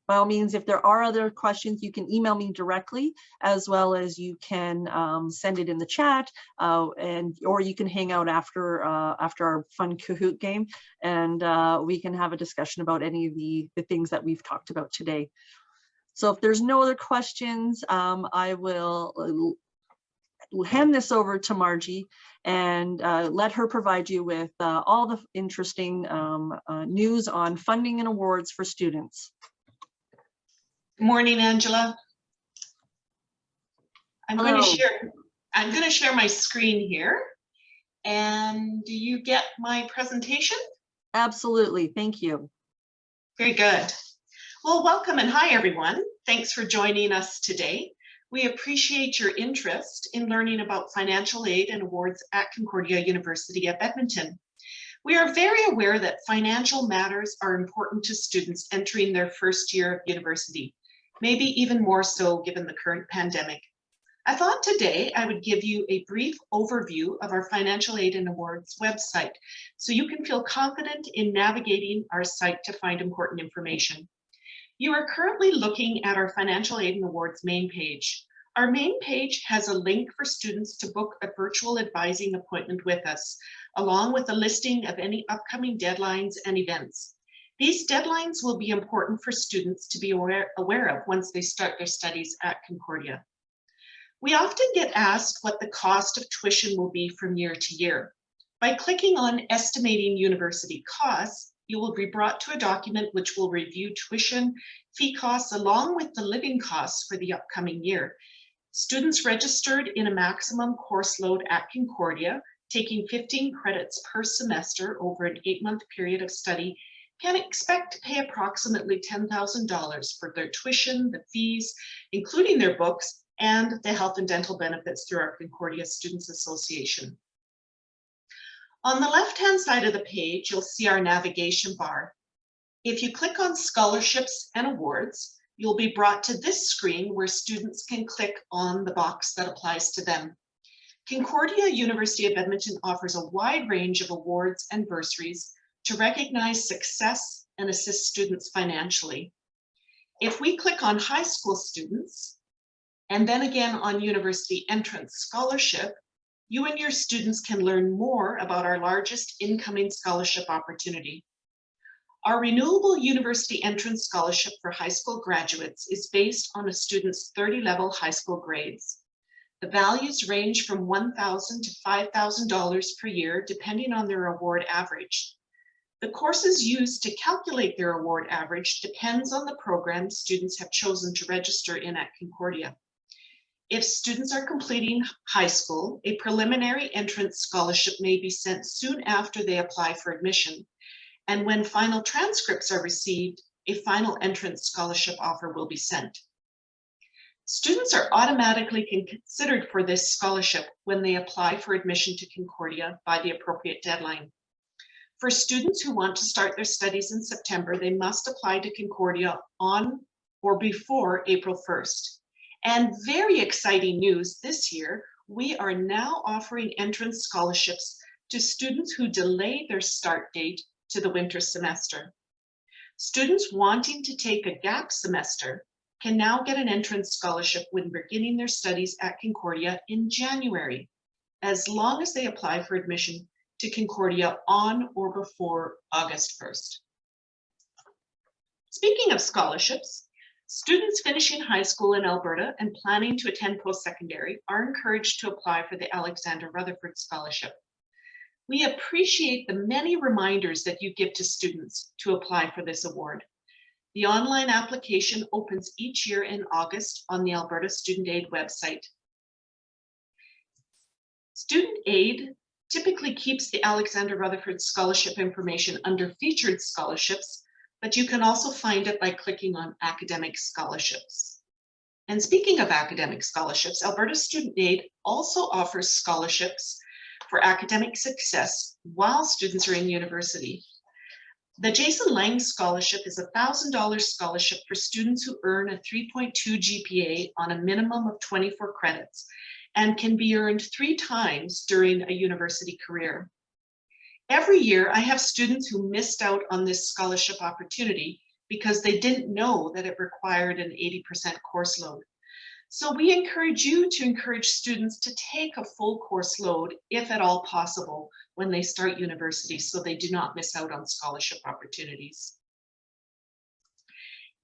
By all means, if there are other questions, you can email me directly, as well as you can send it in the chat, or you can hang out after our fun Kahoot game, and we can have a discussion about any of the things that we've talked about today. So if there's no other questions, I will hand this over to Margie and let her provide you with all the interesting news on funding and awards for students. Good morning, Angela. I'm going to share my screen here. And do you get my presentation? Absolutely. Thank you. Very good. Well, welcome and hi, everyone. Thanks for joining us today. We appreciate your interest in learning about financial aid and awards at Concordia University of Edmonton. We are very aware that financial matters are important to students entering their first year of university, maybe even more so given the current pandemic. I thought today I would give you a brief overview of our Financial Aid and Awards website so you can feel confident in navigating our site to find important information. You are currently looking at our Financial Aid and Awards main page. Our main page has a link for students to book a virtual advising appointment with us, along with a listing of any upcoming deadlines and events. These deadlines will be important for students to be aware of once they start their studies at Concordia. We often get asked what the cost of tuition will be from year to year. By clicking on Estimating University Costs, you will be brought to a document which will review tuition, fee costs, along with the living costs for the upcoming year. Students registered in a maximum course load at Concordia, taking 15 credits per semester over an 8-month period of study, can expect to pay approximately $10,000 for their tuition, the fees, including their books, and the health and dental benefits through our Concordia Students Association. On the left-hand side of the page, you'll see our navigation bar. If you click on Scholarships and Awards, you'll be brought to this screen where students can click on the box that applies to them. Concordia University of Edmonton offers a wide range of awards and bursaries to recognize success and assist students financially. If we click on high school students, and then again on University Entrance Scholarship, you and your students can learn more about our largest incoming scholarship opportunity. Our Renewable University Entrance Scholarship for high school graduates is based on a student's 30-level high school grades. The values range from $1,000 to $5,000 per year, depending on their award average. The courses used to calculate their award average depends on the program students have chosen to register in at Concordia. If students are completing high school, a preliminary entrance scholarship may be sent soon after they apply for admission. And when final transcripts are received, a final entrance scholarship offer will be sent. Students are automatically considered for this scholarship when they apply for admission to Concordia by the appropriate deadline. For students who want to start their studies in September, they must apply to Concordia on or before April 1st. And very exciting news this year, we are now offering entrance scholarships to students who delay their start date to the winter semester. Students wanting to take a gap semester can now get an entrance scholarship when beginning their studies at Concordia in January, as long as they apply for admission to Concordia on or before August 1st. Speaking of scholarships, students finishing high school in Alberta and planning to attend post-secondary are encouraged to apply for the Alexander Rutherford Scholarship. We appreciate the many reminders that you give to students to apply for this award. The online application opens each year in August on the Alberta Student Aid website. Student Aid typically keeps the Alexander Rutherford Scholarship information under featured scholarships, but you can also find it by clicking on academic scholarships. And speaking of academic scholarships, Alberta Student Aid also offers scholarships for academic success while students are in university. The Jason Lang Scholarship is a $1,000 scholarship for students who earn a 3.2 GPA on a minimum of 24 credits and can be earned 3 times during a university career. Every year, I have students who missed out on this scholarship opportunity because they didn't know that it required an 80% course load. So we encourage you to encourage students to take a full course load, if at all possible, when they start university, so they do not miss out on scholarship opportunities.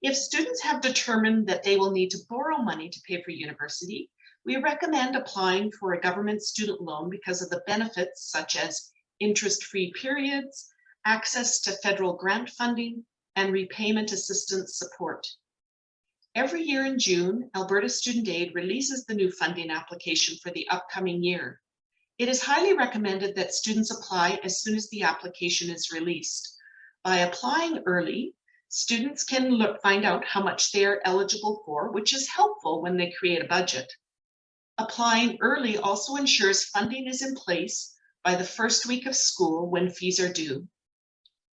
If students have determined that they will need to borrow money to pay for university, we recommend applying for a government student loan because of the benefits such as interest-free periods, access to federal grant funding, and repayment assistance support. Every year in June, Alberta Student Aid releases the new funding application for the upcoming year. It is highly recommended that students apply as soon as the application is released. By applying early, students can find out how much they are eligible for, which is helpful when they create a budget. Applying early also ensures funding is in place by the first week of school when fees are due.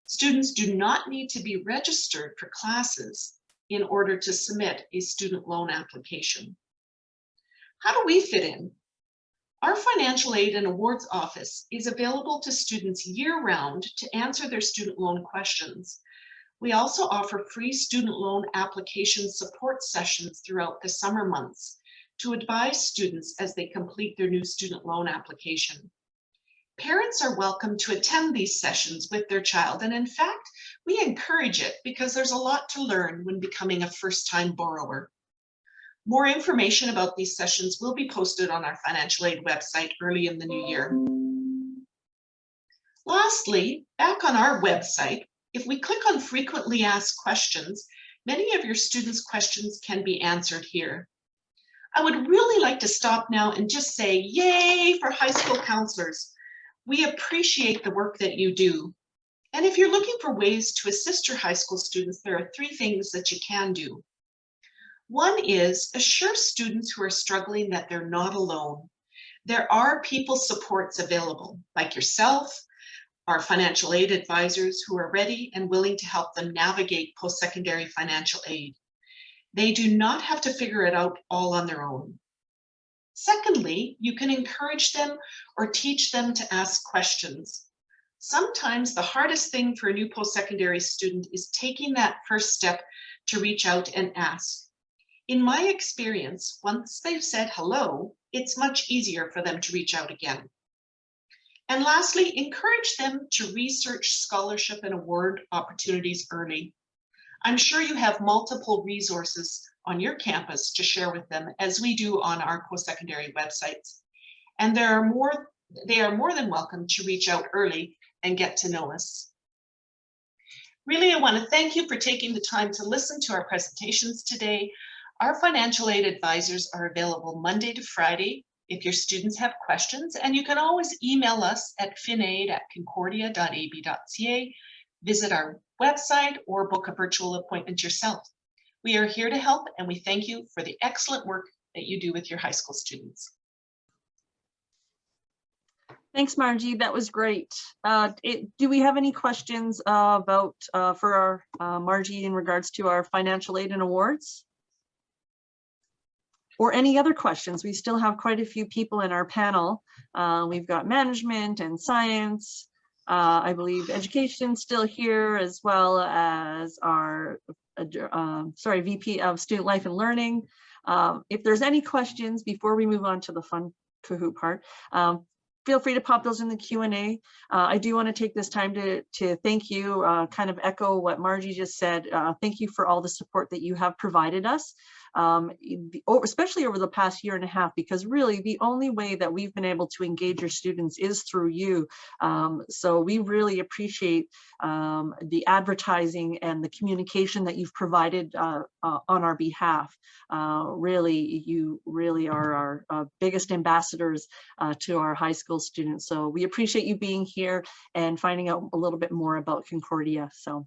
Students do not need to be registered for classes in order to submit a student loan application. How do we fit in? Our Financial Aid and Awards Office is available to students year-round to answer their student loan questions. We also offer free student loan application support sessions throughout the summer months to advise students as they complete their new student loan application. Parents are welcome to attend these sessions with their child, and in fact, we encourage it because there's a lot to learn when becoming a first-time borrower. More information about these sessions will be posted on our financial aid website early in the new year. Lastly, back on our website, if we click on frequently asked questions, many of your students' questions can be answered here. I would really like to stop now and just say, yay for high school counselors. We appreciate the work that you do. And if you're looking for ways to assist your high school students, there are 3 things that you can do. One is assure students who are struggling that they're not alone. There are people supports available, like yourself, our financial aid advisors who are ready and willing to help them navigate post-secondary financial aid. They do not have to figure it out all on their own. Secondly, you can encourage them or teach them to ask questions. Sometimes the hardest thing for a new post-secondary student is taking that first step to reach out and ask. In my experience, once they've said hello, it's much easier for them to reach out again. And lastly, encourage them to research scholarship and award opportunities early. I'm sure you have multiple resources on your campus to share with them, as we do on our post-secondary websites. And they are more than welcome to reach out early and get to know us. Really, I want to thank you for taking the time to listen to our presentations today. Our financial aid advisors are available Monday to Friday if your students have questions, and you can always email us at finaid@concordia.ab.ca, visit our website, or book a virtual appointment yourself. We are here to help, and we thank you for the excellent work that you do with your high school students. Thanks, Margie. That was great. Do we have any questions about for our Margie in regards to our financial aid and awards? Or any other questions? We still have quite a few people in our panel. We've got management and science. I believe education still here, as well as our VP of Student Life and Learning. If there's any questions before we move on to the fun Kahoot part, feel free to pop those in the Q&A. I do want to take this time to thank you, kind of echo what Margie just said. Thank you for all the support that you have provided us, especially over the past year and a half, because really the only way that we've been able to engage your students is through you. So we really appreciate the advertising and the communication that you've provided on our behalf. Really, you really are our biggest ambassadors to our high school students. So we appreciate you being here and finding out a little bit more about Concordia. So